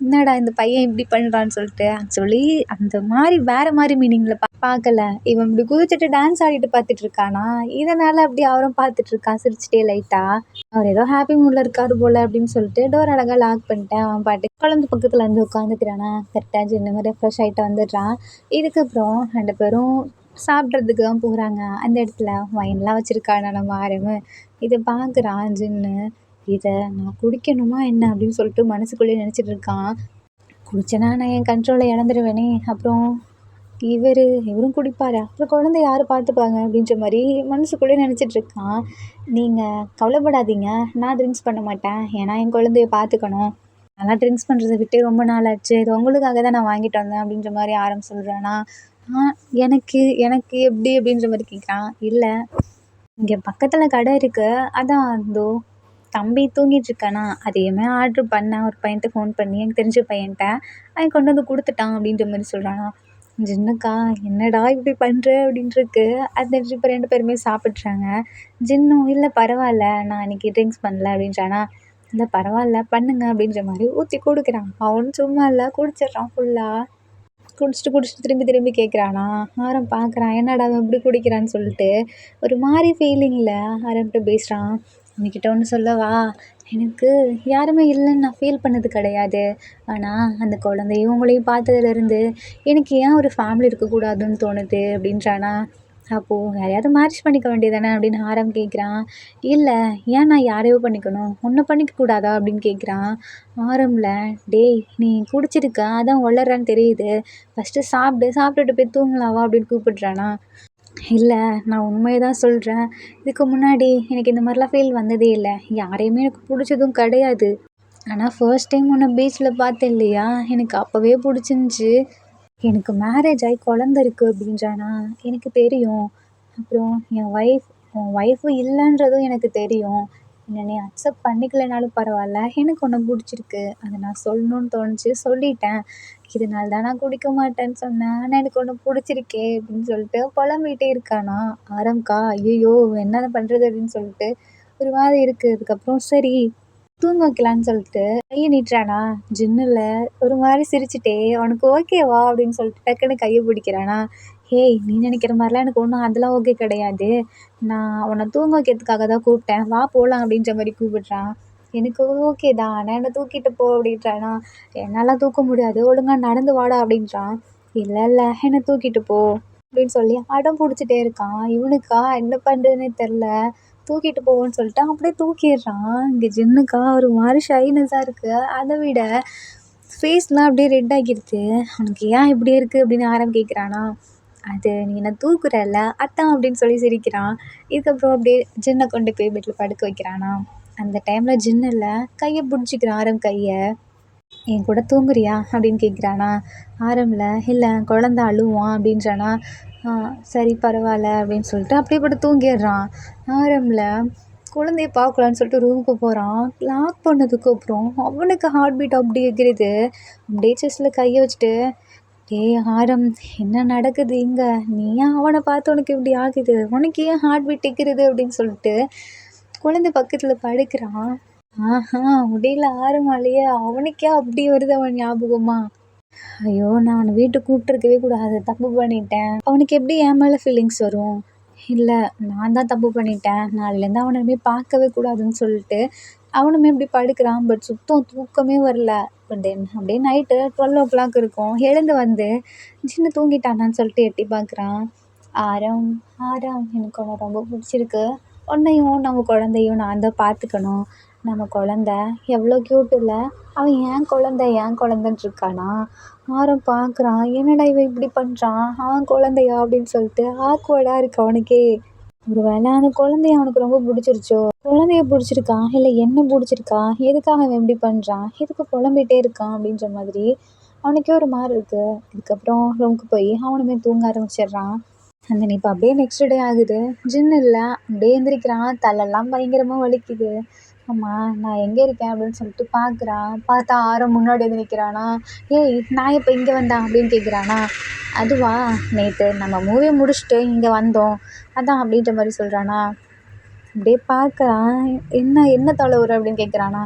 என்னடா இந்த பையன் இப்படி பண்ணுறான்னு சொல்லிட்டு ஆக்சுவலி அந்த மாதிரி வேறு மாதிரி மீனிங்கில் பார்க்கல. இவன் இப்படி குதிச்சுட்டு டான்ஸ் ஆடிட்டு பார்த்துட்டு இருக்கானா, இதனால் அப்படி அவரும் பார்த்துட்ருக்கான் சிரிச்சிட்டே லைட்டாக. அவர் ஏதோ ஹாப்பி மூடில் இருக்காரு போல் அப்படின்னு சொல்லிட்டு டோர் அழகாக லாக் பண்ணிட்டேன். அவன் பாட்டு குழந்தை பக்கத்தில் வந்து உட்காந்துக்கிறானா, கரெக்டாக இந்த மாதிரி ஃப்ரெஷ் ஆகிட்டு வந்துடுறான். இதுக்கப்புறம் 2 பேரும் சாப்பிட்றதுக்கு தான் போகிறாங்க. அந்த இடத்துல ஒயின்லாம் வச்சுருக்கானா நம்ம ஆரம்பு. இதை பார்க்குறான் ஜின்னு. இதை நான் குடிக்கணுமா என்ன அப்படின்னு சொல்லிட்டு மனசுக்குள்ளேயே நினச்சிட்டு இருக்கான். குடிச்சேன்னா நான் என் கண்ட்ரோலை இழந்துருவேனே, அப்புறம் இவரும் குடிப்பார், அப்புறம் குழந்தை யார் பார்த்துப்பாங்க அப்படின்ற மாதிரி மனசுக்குள்ளேயே நினச்சிட்ருக்கான். நீங்கள் கவலைப்படாதீங்க, நான் ட்ரிங்க்ஸ் பண்ண மாட்டேன், ஏன்னா என் குழந்தைய பார்த்துக்கணும். அதெல்லாம் ட்ரிங்க்ஸ் பண்ணுறதை விட்டு ரொம்ப நாள் ஆச்சு, இது உங்களுக்காக தான் நான் வாங்கிட்டு வந்தேன் அப்படின்ற மாதிரி ஆரம் சொல்கிறானா. எனக்கு எனக்கு எப்படி அப்படின்ற மாதிரி கேட்குறான். இல்லை, இங்கே பக்கத்தில் கடை இருக்குது, அதான் அதோ தம்பி தூங்கிட்டுருக்கானா, அதையுமே ஆர்ட்ரு பண்ணேன் ஒரு பையன்கிட்ட ஃபோன் பண்ணி, எனக்கு தெரிஞ்ச பையன்கிட்ட. அவன் கொண்டு வந்து கொடுத்துட்டான் அப்படின்ற மாதிரி சொல்கிறானா. ஜின்னுக்கா என்னடா இப்படி பண்ணுற அப்படின்ட்டுருக்கு. அது இப்போ 2 பேருமே சாப்பிட்றாங்க. ஜின்னும் இல்லை பரவாயில்ல, நான் இன்றைக்கி ட்ரிங்க்ஸ் பண்ணல அப்படின்றானா. இல்லை பரவாயில்ல பண்ணுங்க அப்படின்ற மாதிரி ஊற்றி கொடுக்குறான். அவனும் சும்மா இல்லை, குடிச்சிட்றான் ஃபுல்லாக. குடிச்சிட்டு திரும்பி திரும்பி கேட்குறானா. ஆரம் பார்க்குறான், என்னடா அவன் இப்படி குடிக்கிறான்னு சொல்லிட்டு ஒரு மாதிரி ஃபீலிங்கில் ஆரம்பிட்டு பேசுகிறான். உன்கிட்ட ஒன்று சொல்லவா, எனக்கு யாருமே இல்லைன்னு நான் ஃபீல் பண்ணது கிடையாது. ஆனால் அந்த குழந்தையும் உங்களையும் பார்த்ததுலேருந்து எனக்கு ஏன் ஒரு ஃபேமிலி இருக்கக்கூடாதுன்னு தோணுது அப்படின்றானா. அப்போது யாரையாவது மேரேஜ் பண்ணிக்க வேண்டியதானே அப்படின்னு ஆரம் கேட்குறான். இல்லை, ஏன் நான் யாரையோ பண்ணிக்கணும், ஒன்றை பண்ணிக்க கூடாதா அப்படின்னு கேட்குறான். ஆரம்பில் டேய் நீ குடிச்சிருக்க அதான் வளர்றான்னு தெரியுது, ஃபஸ்ட்டு சாப்பிட்டுட்டு போய் தூங்கலாவா அப்படின்னு கூப்பிட்றானா. இல்லை, நான் உண்மையை தான் சொல்கிறேன். இதுக்கு முன்னாடி எனக்கு இந்த மாதிரிலாம் ஃபீல் வந்ததே இல்லை, யாரையுமே எனக்கு பிடிச்சதும் கிடையாது. ஆனால் ஃபர்ஸ்ட் டைம் உன்னை பீச்சில் பார்த்தேன் இல்லையா, எனக்கு அப்போவே பிடிச்சிருந்துச்சி. எனக்கு மேரேஜ் ஆகி குழந்த இருக்குது அப்படின்றானா. எனக்கு தெரியும். அப்புறம் உன் ஒய்ஃபு இல்லைன்றதும் எனக்கு தெரியும். என்னை நீ அக்செப்ட் பண்ணிக்கலைனாலும் பரவாயில்ல, எனக்கு உன்னை பிடிச்சிருக்கு, அதை நான் சொல்லணுன்னு தோணுச்சு, சொல்லிட்டேன். இதனால தான் நான் குடிக்க மாட்டேன்னு சொன்னேன், ஆனால் எனக்கு ஒன்று பிடிச்சிருக்கே அப்படின்னு சொல்லிட்டு புலம்பிகிட்டே இருக்கானா. ஆரம்க்கா ஐயோ என்ன பண்ணுறது அப்படின்னு சொல்லிட்டு ஒரு மாதிரி இருக்குது. அதுக்கப்புறம் சரி தூங்க வைக்கலான்னு சொல்லிட்டு கையை நீட்டுறானா. ஜின்னில் ஒரு மாதிரி சிரிச்சுட்டே அவனுக்கு ஓகேவா அப்படின்னு சொல்லிட்டு டக்குன்னு கையை பிடிக்கிறானா. ஹேய், நீ நினைக்கிற மாதிரிலாம் எனக்கு ஒன்றும் அதெல்லாம் ஓகே கிடையாது, நான் அவனை தூங்க வைக்கிறதுக்காக தான் கூப்பிட்டேன், வா போகலாம் அப்படின்ற மாதிரி கூப்பிட்றான். எனக்கு ஓகே தான், ஆனால் என்னை தூக்கிட்டு போ அப்படின்றானா. என்னால் தூக்க முடியாது, ஒழுங்காக நடந்து வாடா அப்படின்றான். இல்லை இல்லை, என்னை தூக்கிட்டு போ அப்படின்னு சொல்லி அடம் பிடிச்சிட்டே இருக்கான். இவனுக்கா என்ன பண்ணுறதுன்னே தெரில. தூக்கிட்டு போவோன்னு சொல்லிட்டு அப்படியே தூக்கிடுறான். இங்கே ஜின்னுக்கா ஒரு மாதிரி ஷைனஸாக இருக்குது, அதை விட ஃபேஸ்லாம் அப்படியே ரெட் ஆகிடுது. அவனுக்கு ஏன் இப்படி இருக்குது அப்படின்னு ஆரம் கேட்குறானா. அது நீ என்ன தூக்குறல்ல அத்தான் அப்படின்னு சொல்லி சிரிக்கிறான். இதுக்கப்புறம் அப்படியே ஜின்னை கொண்டு போய் பெட்டில் படுக்க வைக்கிறானா. அந்த டைமில் ஜின்னில் கையை பிடிச்சிக்கிறான் ஆரம் கையை. என் கூட தூங்குறியா அப்படின்னு கேட்குறானா. ஆரம்பில் இல்லை குழந்த அழுவான் அப்படின்றானா. சரி பரவாயில்ல அப்படின்னு சொல்லிட்டு அப்படியே போட்டு தூங்கிடுறான். ஆரம்பில் குழந்தைய பார்க்கலான்னு சொல்லிட்டு ரூமுக்கு போகிறான். லாக் பண்ணதுக்கப்புறம் அவனுக்கு ஹார்ட் பீட் அப்படி எகிறது. அப்படியே செஸ்ட்டில் கையை வச்சுட்டு டேய் ஆரம் என்ன நடக்குது இங்கே, நீ ஏன் அவனை பார்த்து உனக்கு இப்படி ஆகுது, உனக்கு ஏன் ஹார்ட் பீட் எகிறது அப்படின்னு சொல்லிட்டு குழந்தை பக்கத்தில் படுக்கிறான். முடியல ஆரமாலையே, அவனுக்கே அப்படி வருது அவன் ஞாபகமா. ஐயோ, நான் அவனை வீட்டுக்கு கூப்பிட்டுருக்கவே கூடாது, தப்பு பண்ணிட்டேன். அவனுக்கு எப்படி என் மேலே ஃபீலிங்ஸ் வரும். இல்லை, நான் தான் தப்பு பண்ணிட்டேன், நாளையிலேருந்து அவனை போய் பார்க்கவே கூடாதுன்னு சொல்லிட்டு அவனுமே இப்படி படுக்கிறான். பட் சுத்தம் தூக்கமே வரல. பட் தென் அப்படியே நைட்டு 12 o'clock இருக்கும். எழுந்து வந்து சின்ன தூங்கிட்டானான்னு சொல்லிட்டு எட்டி பார்க்குறான். ஆரம் எனக்கு அவனை ரொம்ப பிடிச்சிருக்கு, உன்னையும் நம்ம குழந்தையும் நான் தான் பார்த்துக்கணும். நம்ம குழந்த எவ்வளோ க்யூட் இல்லை, அவன் என் குழந்தைன்ட்டு இருக்கானா. ஆரம் பார்க்குறான், என்னடா இவன் இப்படி பண்ணுறான், அவன் குழந்தையா அப்படின்னு சொல்லிட்டு ஆக்வர்டாக இருக்கு அவனுக்கே. ஒரு வேளை அந்த குழந்தைய அவனுக்கு ரொம்ப பிடிச்சிருச்சோ, குழந்தைய பிடிச்சிருக்கா இல்லை என்ன பிடிச்சிருக்கா, எதுக்காக அவன் இப்படி பண்ணுறான், எதுக்கு புலம்பிகிட்டே இருக்கான் அப்படின்ற மாதிரி அவனுக்கே ஒரு மாதிரி இருக்குது. இதுக்கப்புறம் ரூமுக்கு போய் அவனுமே தூங்க ஆரம்பிச்சிடுறான். அந்த இப்போ அப்படியே நெக்ஸ்ட் டே ஆகுது. ஜின் இல்லை, அப்படியே எந்திரிக்கிறான், தலையெல்லாம் பயங்கரமாக வலிக்குது. அம்மா நான் எங்கே இருக்கேன் அப்படின்னு சொல்லிட்டு பார்க்குறான். பார்த்தா ஆரம் முன்னாடி வந்து நிற்கிறானா. ஏய் நான் இப்போ இங்கே வந்தேன் அப்படின்னு கேட்குறானா. அதுவா, நேற்று நம்ம மூவி முடிச்சுட்டு இங்கே வந்தோம் அதான் அப்படின்ற மாதிரி சொல்கிறானா. அப்படியே பார்க்குறான். என்ன என்ன தொலைவுற அப்படின்னு கேட்குறானா.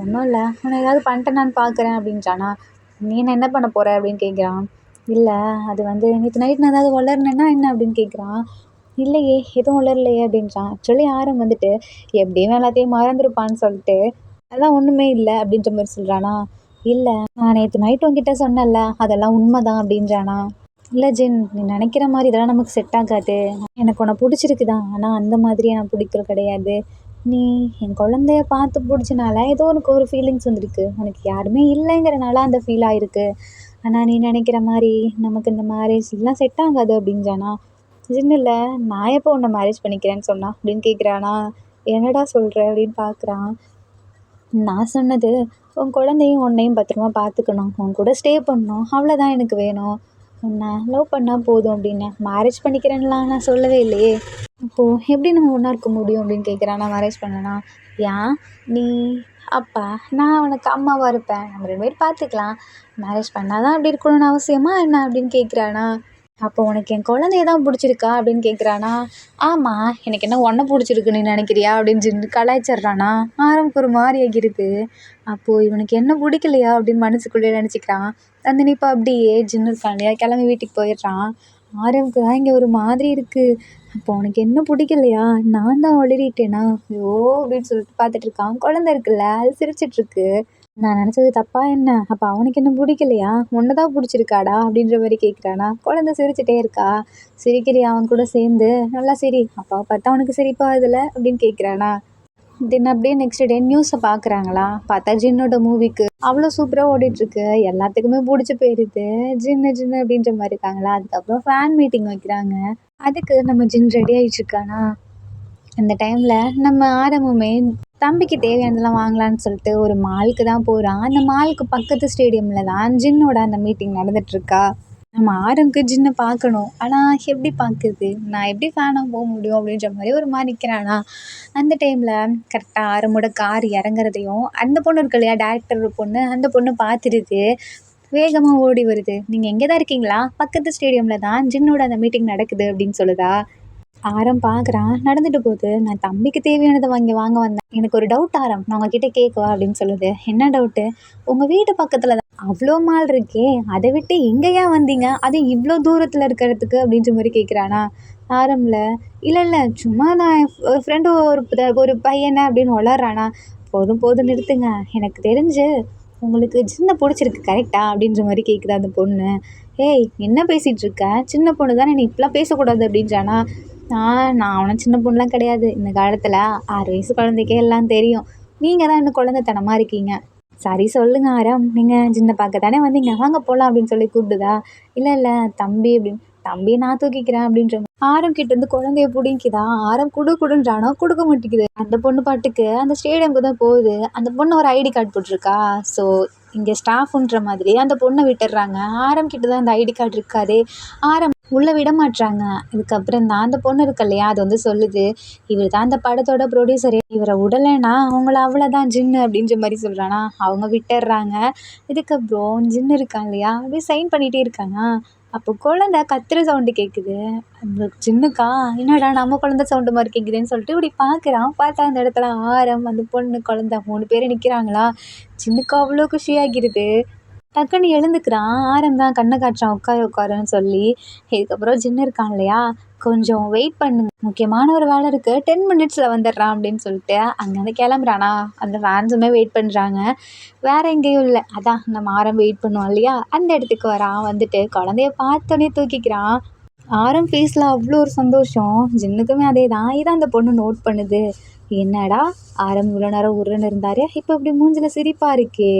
ஒன்றும் இல்லை, உன்னை ஏதாவது பண்ணிட்டேனான்னு பார்க்குறேன் அப்படின்றானா. நீ என்ன பண்ண போகிற அப்படின்னு கேட்குறான். இல்லை அது வந்து நேற்று நைட் நான் ஏதாவது வளர்னேன்னா என்ன அப்படின்னு கேட்குறான். இல்லையே எதுவும் உளரலையே அப்படின்றான். ஆக்சுவலி ஆரம் வந்துட்டு எப்படியும் எல்லாத்தையும் மறந்துருப்பான்னு சொல்லிட்டு அதெல்லாம் ஒன்றுமே இல்லை அப்படின்ற மாதிரி சொல்கிறானா. இல்லை நான் நேற்று நைட் உங்ககிட்ட சொன்னேன்ல அதெல்லாம் உண்மை தான் அப்படின்றானா. இல்லை ஜின், நீ நினைக்கிற மாதிரி இதெல்லாம் நமக்கு செட் ஆகாது. எனக்கு உன்னை பிடிச்சிருக்குதான், ஆனால் அந்த மாதிரி நான் பிடிக்கிற கிடையாது. நீ என் குழந்தைய பார்த்து பிடிச்சனால ஏதோ உனக்கு ஒரு ஃபீலிங்ஸ் வந்திருக்கு, உனக்கு யாருமே இல்லைங்கிறனால அந்த ஃபீல் ஆகிருக்கு. ஆனால் நீ நினைக்கிற மாதிரி நமக்கு இந்த மேரேஜ் எல்லாம் செட் ஆகாது அப்படின்றானா. ஜின் இல்லை, நான் எப்போ உன்னை மேரேஜ் பண்ணிக்கிறேன்னு சொன்னா அப்படின்னு கேட்குறானா. என்னடா சொல்கிற அப்படின்னு பார்க்குறான். நான் சொன்னது உன் குழந்தையும் உன்னையும் பத்திரமா பார்த்துக்கணும், உன் கூட ஸ்டே பண்ணணும், அவ்வளோதான் எனக்கு வேணும். உன்னை லவ் பண்ணால் போதும் அப்படின்னு மேரேஜ் பண்ணிக்கிறேன்லாம் நான் சொல்லவே இல்லையே. அப்போது எப்படி நம்ம ஒன்றா இருக்க முடியும் அப்படின்னு கேட்குறான். நான் மேரேஜ் பண்ணனா. ஏன் நீ அப்பா, நான் உனக்கு அம்மாவாக இருப்பேன், நம்ம 2 பேரும் பார்த்துக்கலாம். மேரேஜ் பண்ணால் தான் அப்படி இருக்கணும்னு அவசியமா என்ன அப்படின்னு கேட்குறானா. அப்போ உனக்கு என் குழந்தைய தான் பிடிச்சிருக்கா அப்படின்னு கேட்குறானா. ஆமாம், எனக்கு என்ன உன்னை பிடிச்சிருக்கு நீ நினைக்கிறியா அப்படின்னு சொல்லி கலாய்ச்சிட்றானா. ஆரம்புக்கு ஒரு மாதிரி ஆகிருக்கு. அப்போது இவனுக்கு என்ன பிடிக்கலையா அப்படின்னு மனசுக்குள்ளே நினச்சிக்கிறான். அந்த இப்போ அப்படியே ஜின்னு இருக்கான் இல்லையா, கிளம்பி வீட்டுக்கு போயிடுறான். ஆரம்புக்கு தான் இங்கே ஒரு மாதிரி இருக்குது. அப்போ உனக்கு என்ன பிடிக்கலையா, நான் தான் ஒளிரிட்டேனா, ஐயோ அப்படின்னு சொல்லிட்டு பார்த்துட்டு இருக்கான். குழந்தை இருக்குல்ல, அது சிரிச்சிட்ருக்கு. நான் நினச்சது தப்பா என்ன, அப்போ அவனுக்கு என்ன பிடிக்கலையா, ஒன்று தான் பிடிச்சிருக்காடா அப்படின்ற மாதிரி கேட்குறானா. குழந்தை சிரிச்சிட்டே இருக்கா. சிரிக்கிறியா அவன் கூட சேர்ந்து, நல்லா சரி, அப்பாவை பார்த்தா அவனுக்கு சிரிப்பாகுதுல்ல அப்படின்னு கேட்குறானா. தென் அப்படியே நெக்ஸ்ட் டே நியூஸை பார்க்குறாங்களா. பார்த்தா ஜின்னோட மூவிக்கு அவ்வளோ சூப்பராக ஓடிட்டுருக்கு, எல்லாத்துக்குமே பிடிச்சி போயிடுது. ஜின்னு ஜின்னு அப்படின்ற மாதிரி இருக்காங்களா. அதுக்கப்புறம் ஃபேன் மீட்டிங் வைக்கிறாங்க. அதுக்கு நம்ம ஜின் ரெடி ஆகிட்டுருக்கானா. அந்த டைமில் நம்ம ஆரம்பமே தம்பிக்கு தேவையானதெல்லாம் வாங்கலான்னு சொல்லிட்டு ஒரு மாலுக்கு தான் போகிறான். அந்த மாலுக்கு பக்கத்து ஸ்டேடியமில் தான் ஜின்னோட அந்த மீட்டிங் நடந்துகிட்ருக்கா. நம்ம ஆரம்புக்கு ஜின்னை பார்க்கணும், ஆனால் எப்படி பார்க்குறது, நான் எப்படி ஃபேனாக போக முடியும் அப்படின்ற மாதிரி ஒரு மாதிரி நிற்கிறானா. அந்த டைமில் கரெக்டாக ஆரம்போட கார் இறங்குறதையும் அந்த பொண்ணு இருக்கு இல்லையா, டேரக்டர் பொண்ணு, அந்த பொண்ணு பார்த்துருக்கு. வேகமாக ஓடி வருது. நீங்கள் எங்கே தான் இருக்கீங்களா, பக்கத்து ஸ்டேடியமில் தான் ஜின்னோட அந்த மீட்டிங் நடக்குது அப்படின்னு சொல்லுதா. ஆரம் பார்க்குறான், நடந்துட்டு போகுது. நான் தம்பிக்கு தேவையானதை வாங்க வந்தேன். எனக்கு ஒரு டவுட் ஆரம், நான் உங்ககிட்ட கேட்கவா அப்படின்னு சொல்லுது. என்ன டவுட்டு. உங்கள் வீட்டு பக்கத்தில் தான் அவ்வளோ மால் இருக்கே, அதை விட்டு எங்கே ஏன் வந்தீங்க, அது இவ்வளோ தூரத்தில் இருக்கிறதுக்கு அப்படின்ற மாதிரி கேட்குறானா. ஆரம்பில் இல்லை சும்மா நான் என் ஃப்ரெண்டு ஒரு பையனை அப்படின்னு வளர்றானா. போதும் போதும் நிறுத்துங்க, எனக்கு தெரிஞ்சு உங்களுக்கு சின்ன பிடிச்சிருக்கு கரெக்டா அப்படின்ற மாதிரி கேட்குது அந்த பொண்ணு. ஏய் என்ன பேசிகிட்டு இருக்க, சின்ன பொண்ணு தானே, நீ இப்படிலாம் பேசக்கூடாது அப்படின்றானா. நான் அவனும் சின்ன பொண்ணுலாம் கிடையாது, இந்த காலத்தில் 6 வயசு குழந்தைக்கே எல்லாம் தெரியும், நீங்கள் தான் இன்னும் குழந்தைத்தனமாக இருக்கீங்க. சரி சொல்லுங்க ஆரம், நீங்கள் சின்ன பார்க்க தானே வந்தீங்க, வாங்க போகலாம் அப்படின்னு சொல்லி கூப்பிடுதா. இல்லை தம்பி அப்படின்னு. தம்பியை நான் தூக்கிக்கிறேன் அப்படின்ற ஆரம் கிட்டேருந்து குழந்தைய பிடிக்குதா. ஆரம் குடுன்றானோ கொடுக்க மாட்டேங்குது. அந்த பொண்ணு பாட்டுக்கு அந்த ஸ்டேடியமுக்கு தான் போகுது. அந்த பொண்ணு ஒரு ஐடி கார்டு போட்டிருக்கா. ஸோ இங்கே ஸ்டாஃப்ன்ற மாதிரி அந்த பொண்ணை விட்டுடுறாங்க. ஆரம் கிட்ட தான் அந்த ஐடி கார்டு இருக்காதே. ஆரம் உள்ளே விட மாட்றாங்க. இதுக்கப்புறம் தான் அந்த பொண்ணு இருக்கு இல்லையா, அது வந்து சொல்லுது, இவர் தான் அந்த படத்தோட ப்ரொடியூசரே, இவரை விடலைன்னா அவங்கள அவ்வளோதான் ஜின்னு அப்படின்ற மாதிரி சொல்கிறானா. அவங்க விட்டுடுறாங்க. இதுக்கப்புறம் ஜின்னு இருக்கான் இல்லையா, அப்படியே சைன் பண்ணிகிட்டே இருக்காங்க. அப்போ குழந்தை கத்துற சவுண்டு கேட்குது. அந்த ஜின்னுக்கா என்னடா நம்ம குழந்தை சவுண்டு மாதிரி கேட்குதுன்னு சொல்லிட்டு இப்படி பார்க்குறான். பார்த்தா அந்த இடத்துல ஆரம், அந்த பொண்ணு, குழந்தை 3 பேர் நிற்கிறாங்களா. ஜின்னுக்கு அவ்வளோ குஷியாகிருது. டக்குன்னு எழுந்துக்கிறான். ஆரம் தான் கண்ணை காட்டுறான், உட்காருன்னு சொல்லி. இதுக்கப்புறம் ஜின்னு இருக்கான் இல்லையா, கொஞ்சம் வெயிட் பண்ணுங்க, முக்கியமான ஒரு வேலை இருக்குது, 10 மினிட்ஸில் வந்துடுறான் அப்படின்னு சொல்லிட்டு அங்கேருந்து கிளம்புறானா. அந்த ஃபேன்ஸுமே வெயிட் பண்ணுறாங்க. வேறு எங்கேயும் இல்லை, அதான் நம்ம ஆரம் வெயிட் பண்ணுவோம் இல்லையா, அந்த இடத்துக்கு வரான். வந்துட்டு குழந்தைய பார்த்தோன்னே தூக்கிக்கிறான். ஆரம் ஃபேஸில் அவ்வளோ ஒரு சந்தோஷம். ஜின்னுக்குமே அதே தான். இதை அந்த பொண்ணு நோட் பண்ணுது. என்னடா ஆரம் இவ்வளோ நேரம் உருன்னு இருந்தாரு, இப்போ இப்படி மூஞ்சில சிரிப்பா இருக்கே,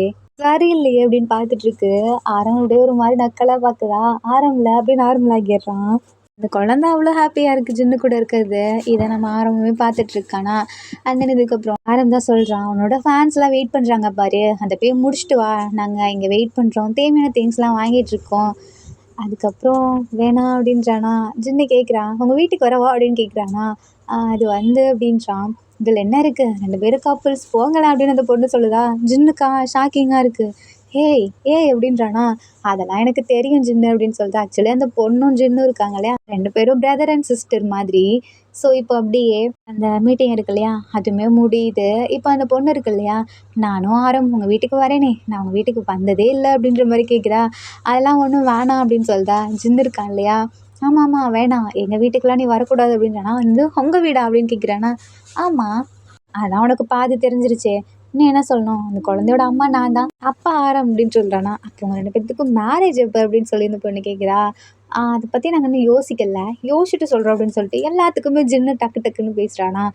சரியில்லையே அப்படின்னு பார்த்துட்டு இருக்கு. ஆரம் அப்படியே ஒரு மாதிரி நக்கலாக பார்க்குதா, ஆரம்ல அப்படியே நார்மல் ஆகிடுறான். அந்த குழந்தை அவ்வளோ ஹாப்பியாக இருக்குது ஜின்னு கூட இருக்கிறது. இதை நம்ம ஆரம்பமே பார்த்துட்டு இருக்கானா. அண்ட் தென் இதுக்கப்புறம் ஆரம் தான் சொல்கிறான், உன்னோட ஃபேன்ஸ்லாம் வெயிட் பண்ணுறாங்க பாரு, அதை போய் முடிச்சுட்டு வா, நாங்கள் இங்கே வெயிட் பண்ணுறோம், தேவையான திங்ஸ்லாம் வாங்கிட்டு இருக்கோம். அதுக்கப்புறம் வேணாம் அப்படின்றானா. ஜின்னு கேட்குறான், உங்கள் வீட்டுக்கு வரவா அப்படின்னு கேட்குறானா. அது வந்து அப்படின்றான். இதில் என்ன இருக்குது, 2 பேரும் கப்புள்ஸ் போங்களேன் அப்படின்னு அந்த பொண்ணு சொல்லுதா. ஜின்னுக்கா ஷாக்கிங்காக இருக்குது. ஏய் ஏய் அப்படின்றானா. அதெல்லாம் எனக்கு தெரியும் ஜின்னு அப்படின்னு சொல்லிட்டு, ஆக்சுவலி அந்த பொண்ணும் ஜின்னும் இருக்காங்க இல்லையா, 2 பேரும் பிரதர் அண்ட் சிஸ்டர் மாதிரி. ஸோ இப்போ அப்படியே அந்த மீட்டிங் இருக்கு இல்லையா, அதுவுமே முடியுது. இப்போ அந்த பொண்ணு இருக்கு இல்லையா, நானும் ஆரம் உங்கள் வீட்டுக்கு வரேனே, நான் உங்கள் வீட்டுக்கு வந்ததே இல்லை அப்படின்ற மாதிரி கேட்குறா. அதெல்லாம் ஒன்றும் வேணாம் அப்படின்னு சொல்லுதா. ஜின்னு இருக்கான் இல்லையா, ஆமாம் ஆமாம் வேணாம், எங்கள் வீட்டுக்கெலாம் நீ வரக்கூடாது அப்படின்றானா. வந்து உங்கள் வீடா அப்படின்னு கேட்குறானா. ஆமாம், அதான் உனக்கு பாதி தெரிஞ்சிருச்சே, இன்னும் என்ன சொல்லணும், அந்த குழந்தையோட அம்மா நான் தான், அப்பா ஆரம் அப்படின்னு சொல்கிறானா. அப்போ உங்கள் 2 பேர்த்துக்கும் மேரேஜ் எப்போ அப்படின்னு சொல்லி இந்த பொண்ணு கேட்குறா. அதை பற்றி நாங்கள் இன்னும் யோசிக்கல, யோசிச்சுட்டு சொல்கிறோம் அப்படின்னு சொல்லிட்டு எல்லாத்துக்குமே ஜின்னு டக்கு டக்குன்னு பேசுகிறானா.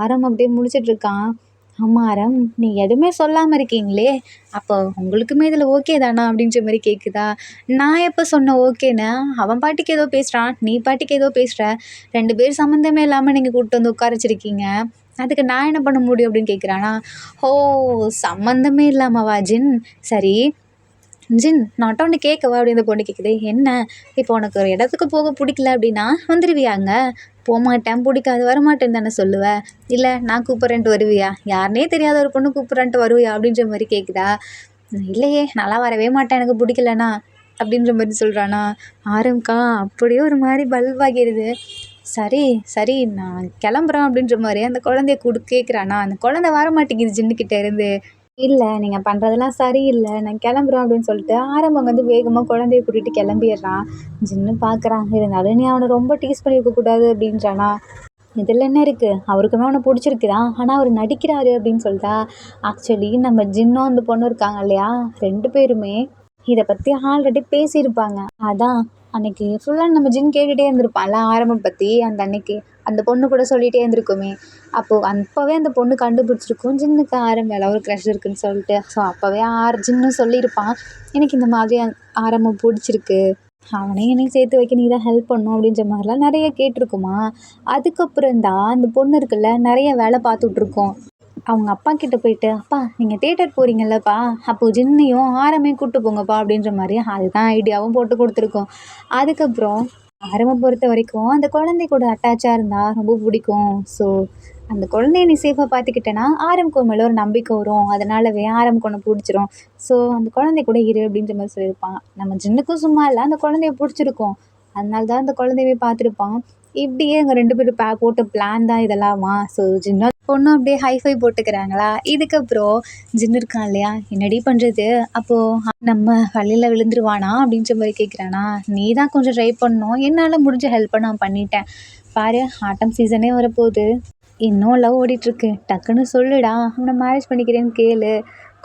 ஆரம் அப்படியே முழிச்சிட்டு இருக்கான். ஆமாம் ஆரம், நீ எதுவுமே சொல்லாமல் இருக்கீங்களே, அப்போ உங்களுக்குமே இதில் ஓகே தானா அப்படின்ற மாதிரி கேட்குதா. நான் எப்போ சொன்னேன் ஓகேன்னு, அவன் பாட்டுக்கு ஏதோ பேசுகிறான், நீ பாட்டுக்கு ஏதோ பேசுகிற, 2 பேர் சம்மந்தமே இல்லாமல் நீங்கள் கூப்பிட்டு வந்து உட்கார வச்சிருக்கீங்க, அதுக்கு நான் என்ன பண்ண முடியும் அப்படின்னு கேட்குறானா. ஓ, சம்மந்தமே இல்லாமவா ஜின், சரி ஜின் நான் ஒன்று கேட்கவா அப்படின்னு அந்த பொண்ணு கேட்குது. என்ன, இப்போ உனக்கு ஒரு இடத்துக்கு போக பிடிக்கல அப்படின்னா வந்துடுவியாங்க, போகமாட்டேன் பிடிக்காது வரமாட்டேன்னு தானே சொல்லுவேன், இல்லை நான் கூப்பிட்றேன்ட்டு வருவியா, யாருனே தெரியாத ஒரு பொண்ணு கூப்பிட்றேன்ட்டு வருவியா அப்படின்ற மாதிரி கேட்குதா. இல்லையே நல்லா வரவே மாட்டேன் எனக்கு பிடிக்கலண்ணா அப்படின்ற மாதிரி சொல்கிறானா. ஆரம்க்கா அப்படியே ஒரு மாதிரி பல்பாகிடுது. சரி சரி நான் கிளம்புறேன் அப்படின்ற மாதிரி அந்த குழந்தைய கேட்குறானா. அந்த குழந்தை வர மாட்டேங்குது ஜின்னுக்கிட்ட இருந்து. இல்லை நீங்கள் பண்ணுறதெல்லாம் சரியில்லை, நான் கிளம்புறேன் அப்படின்னு சொல்லிட்டு ஆரம்பம் வந்து வேகமாக குழந்தைய கூட்டிகிட்டு கிளம்பிடுறான். ஜின்னு பார்க்குறான், இருந்தாலும் நீ அவனை ரொம்ப டீஸ் பண்ணியிருக்கக்கூடாது அப்படின்றானா. இதில் என்ன இருக்குது, அவருக்குமே அவனை பிடிச்சிருக்குதா, ஆனால் அவர் நடிக்கிறாரு அப்படின்னு சொல்லிட்டா. ஆக்சுவலி நம்ம ஜின்னும் அந்த பொண்ணு இருக்காங்க இல்லையா, 2 பேருமே இதை பற்றி ஆல்ரெடி பேசியிருப்பாங்க. அதான் அன்னைக்கு ஃபுல்லாக நம்ம ஜின் கேட்டுகிட்டே இருந்திருப்பான்ல ஆரம்பம் பற்றி, அந்த அன்னைக்கு அந்த பொண்ணு கூட சொல்லிகிட்டே இருந்திருக்குமே, அப்போது அப்போவே அந்த பொண்ணு கண்டுபிடிச்சிருக்கும் ஜின்னுக்கு ஆரம் மேலே ஒரு க்ரஷ் இருக்குன்னு சொல்லிட்டு. ஸோ அப்போவே ஜின்னும் சொல்லியிருப்பான், எனக்கு இந்த மாதிரி ஆரம்பம் பிடிச்சிருக்கு, அவனே என்னையும் சேர்த்து வைக்க நீ தான் ஹெல்ப் பண்ணும் அப்படின்ற மாதிரிலாம் நிறைய கேட்டிருக்குமா. அதுக்கப்புறம் தான் அந்த பொண்ணு இருக்குல்ல நிறைய வேலை பார்த்துட்ருக்கோம். அவங்க அப்பா கிட்ட போயிட்டு, அப்பா நீங்கள் தேட்டர் போகிறீங்கல்லப்பா, அப்போது ஜின்னையும் ஆரமே கூப்பிட்டு போங்கப்பா அப்படின்ற மாதிரி அதுதான் ஐடியாவும் போட்டு கொடுத்துருக்கோம். அதுக்கப்புறம் ஆரம்பை பொறுத்த வரைக்கும் அந்த குழந்தை கூட அட்டாச்சாக இருந்தால் ரொம்ப பிடிக்கும். ஸோ அந்த குழந்தைய நீ சேஃபாக பார்த்துக்கிட்டேன்னா ஆரம்க்கு மேலே ஒரு நம்பிக்கை வரும், அதனாலவே ஆரம்க்கு ஒன்று பிடிச்சிரும். ஸோ அந்த குழந்தை கூட இரு அப்படின்ற மாதிரி சொல்லியிருப்பான். நம்ம ஜின்னுக்கும் சும்மா இல்லை, அந்த குழந்தைய பிடிச்சிருக்கும், அதனால தான் அந்த குழந்தையவே பார்த்துருப்பான். இப்படியே எங்கள் 2 பேரும் போட்ட பிளான் தான் இதெல்லாமா. ஸோ ஜின்னும் பொண்ணும் அப்படியே ஹைஃபை போட்டுக்கிறாங்களா. இதுக்கப்புறம் ஜின்னு இருக்கான் இல்லையா, என்னடி பண்ணுறது, அப்போது நம்ம வழியில் விழுந்துருவானா அப்படின்ற மாதிரி கேட்குறானா. நீ தான் கொஞ்சம் ட்ரை பண்ணணும், என்னால் முடிஞ்ச ஹெல்ப்பை நான் பண்ணிட்டேன், பாரு ஆட்டம் சீசனே வரப்போகுது, இன்னும் லவ் ஓடிட்டுருக்கு, டக்குன்னு சொல்லுடா, அவனை மேரேஜ் பண்ணிக்கிறேன்னு கேளு,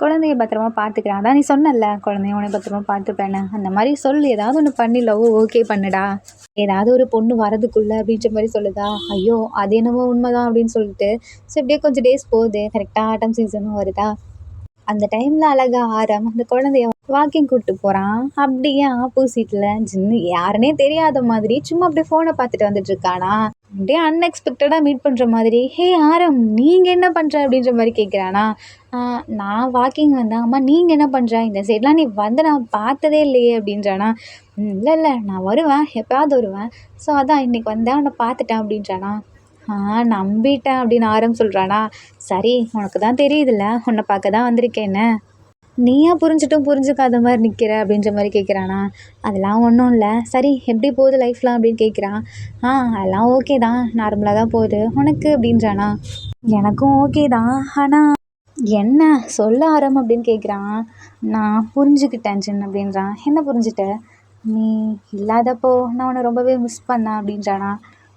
குழந்தைய பத்திரமா பார்த்துக்கிறேன், அதான் நீ சொன்னல குழந்தைய உன்னை பத்திரமா பார்த்துப்பேன்னு, அந்த மாதிரி சொல்லு, ஏதாவது ஒன்று பண்ணி லவ் ஓகே பண்ணுடா, ஏதாவது ஒரு பொண்ணு வரதுக்குள்ளே அப்படின்ற மாதிரி சொல்லுதா. ஐயோ அது என்னவோ உண்மைதான் அப்படின்னு சொல்லிட்டு. ஸோ இப்படியே கொஞ்சம் டேஸ் போகுது, கரெக்டாக ஆட்டம் சீசனும் வருதா. அந்த டைமில் அழகா ஆரம் அந்த குழந்தைய வாக்கிங் கூப்பிட்டு போகிறான். அப்படியே ஆப்போசிட்டில் ஜின்னு யாருன்னே தெரியாத மாதிரி சும்மா அப்படியே ஃபோனை பார்த்துட்டு வந்துட்டு இருக்கானா. அப்படியே அன்எக்ஸ்பெக்டடாக மீட் பண்ணுற மாதிரி, ஹே ஆரம் நீங்கள் என்ன பண்ணுற அப்படின்ற மாதிரி கேட்குறானா. நான் வாக்கிங் வந்தேன், அம்மா நீங்கள் என்ன பண்ணுற, இந்த சைட்லாம் நீ வந்து நான் பார்த்ததே இல்லையே அப்படின்றானா. இல்லை இல்லை நான் வருவேன், எப்போயாவது வருவேன், ஸோ அதான் இன்றைக்கி வந்தேன் உன்னை பார்த்துட்டேன் அப்படின்றானா. நம்பிட்டேன் அப்படின்னு ஆரம் சொல்கிறானா. சரி உனக்கு தான் தெரியுதுல்ல உன்னை பார்க்க தான் வந்திருக்கேன்னு, நீயா புரிஞ்சிட்டும் புரிஞ்சுக்காத மாதிரி நிற்கிற அப்படின்ற மாதிரி கேட்குறானா. அதெல்லாம் ஒன்றும் இல்லை, சரி எப்படி போகுது லைஃப்லாம் அப்படின்னு கேட்குறான். அதெல்லாம் ஓகே தான், நார்மலாக தான் போகுது, உனக்கு அப்படின்றானா. எனக்கும் ஓகே தான், ஆனால் என்ன சொல்ல ஆரம் அப்படின்னு கேட்குறான். நான் புரிஞ்சுக்கிட்டேன் ஜின் அப்படின்றான். என்ன புரிஞ்சுட்ட, நீ இல்லாதப்போ நான் உன்னை ரொம்பவே மிஸ் பண்ணேன் அப்படின்றானா.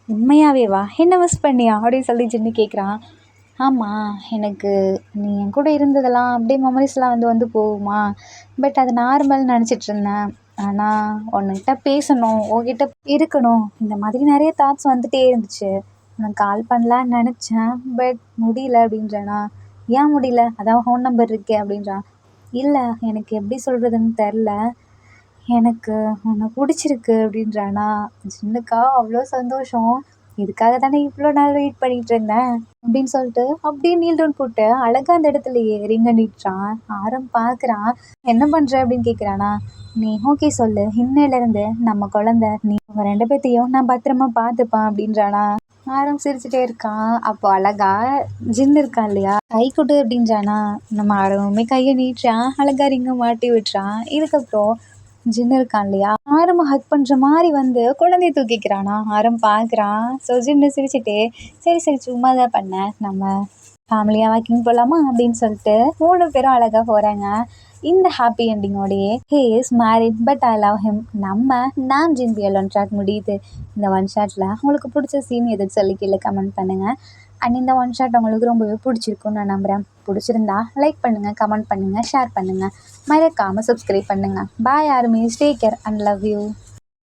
உண்மையாகவே வா, என்ன மிஸ் பண்ணியா அப்படின்னு சொல்லி ஜின்னு கேட்குறான். ஆமாம் எனக்கு நீ என் கூட இருந்ததெல்லாம் அப்படியே மெமரிஸ்லாம் வந்து வந்து போகுமா, பட் அது நார்மல்னு நினச்சிட்டு இருந்தேன், ஆனால் உன்கிட்ட பேசணும், உன்கிட்ட இருக்கணும், இந்த மாதிரி நிறைய தாட்ஸ் வந்துட்டே இருந்துச்சு. உனக்கு கால் பண்ணலான்னு நினச்சேன், பட் முடியல அப்படின்றானா. ஏன் முடியல? அதான் ஃபோன் நம்பர் இருக்கே அப்படின்றான். இல்லை, எனக்கு எப்படி சொல்கிறதுன்னு தெரில, எனக்கு உன்னை பிடிச்சிருக்கு அப்படின்றானா. ஜின்னுக்கா அவ்வளோ சந்தோஷம். இதுக்காக தானே இவ்வளோ நாள் வெயிட் பண்ணிகிட்டு இருந்தேன் அப்படின்னு சொல்லிட்டு அப்படியே நீல் டவுன் போட்டு அழகாக அந்த இடத்துலையே ரிங் அடிக்கிறான். ஆரம் பார்க்குறான். என்ன பண்ணுற அப்படின்னு கேட்குறானா. நீ ஓகே சொல்லு, இன்னையிலேருந்து நம்ம குழந்தை, நீ உங்கள் 2 பேர்த்தையும் நான் பத்திரமா பார்த்துப்பேன் அப்படின்றானா. ஆரம் சிரிச்சுட்டே இருக்கான். அப்போ அழகா ஜின் இருக்கான் இல்லையா, கை கொடு அப்படின்றானா. நம்ம ஆரம்பமே கையை நீட்டுறான், அழகா ரிங்க மாட்டி விட்டுறான். இதுக்கப்புறம் ஜின் இருக்கான் இல்லையா, ஆரம்ப ஹக் பண்ணுற மாதிரி வந்து குழந்தைய தூக்கிக்கிறானா. ஆரம் பார்க்குறான். ஸோ ஜின்னு சிரிச்சுட்டே, சரி சரி சும்மா தான் பண்ணேன், நம்ம ஃபேமிலியாக வாக்கிங் போகலாமா அப்படின்னு சொல்லிட்டு 3 பேரும் அழகாக போகிறாங்க. இந்த ஹாப்பி எண்டிங்கோடையே he is married but I love him நம்ம நாம் ஜின் பிஎல் ஒன் ஷாட் முடியுது. இந்த ஒன் ஷாட்டில் உங்களுக்கு பிடிச்ச சீன் எதுன்னு சொல்லி கீழே கமெண்ட் பண்ணுங்கள். அண்ட் இந்த ஒன் ஷாட் உங்களுக்கு ரொம்பவே பிடிச்சிருக்குன்னு நான் நம்புகிறேன். பிடிச்சிருந்தா லைக் பண்ணுங்கள், கமெண்ட் பண்ணுங்கள், ஷேர் பண்ணுங்கள், மறக்காமல் சப்ஸ்கிரைப் பண்ணுங்கள். Bye army, take care and love you.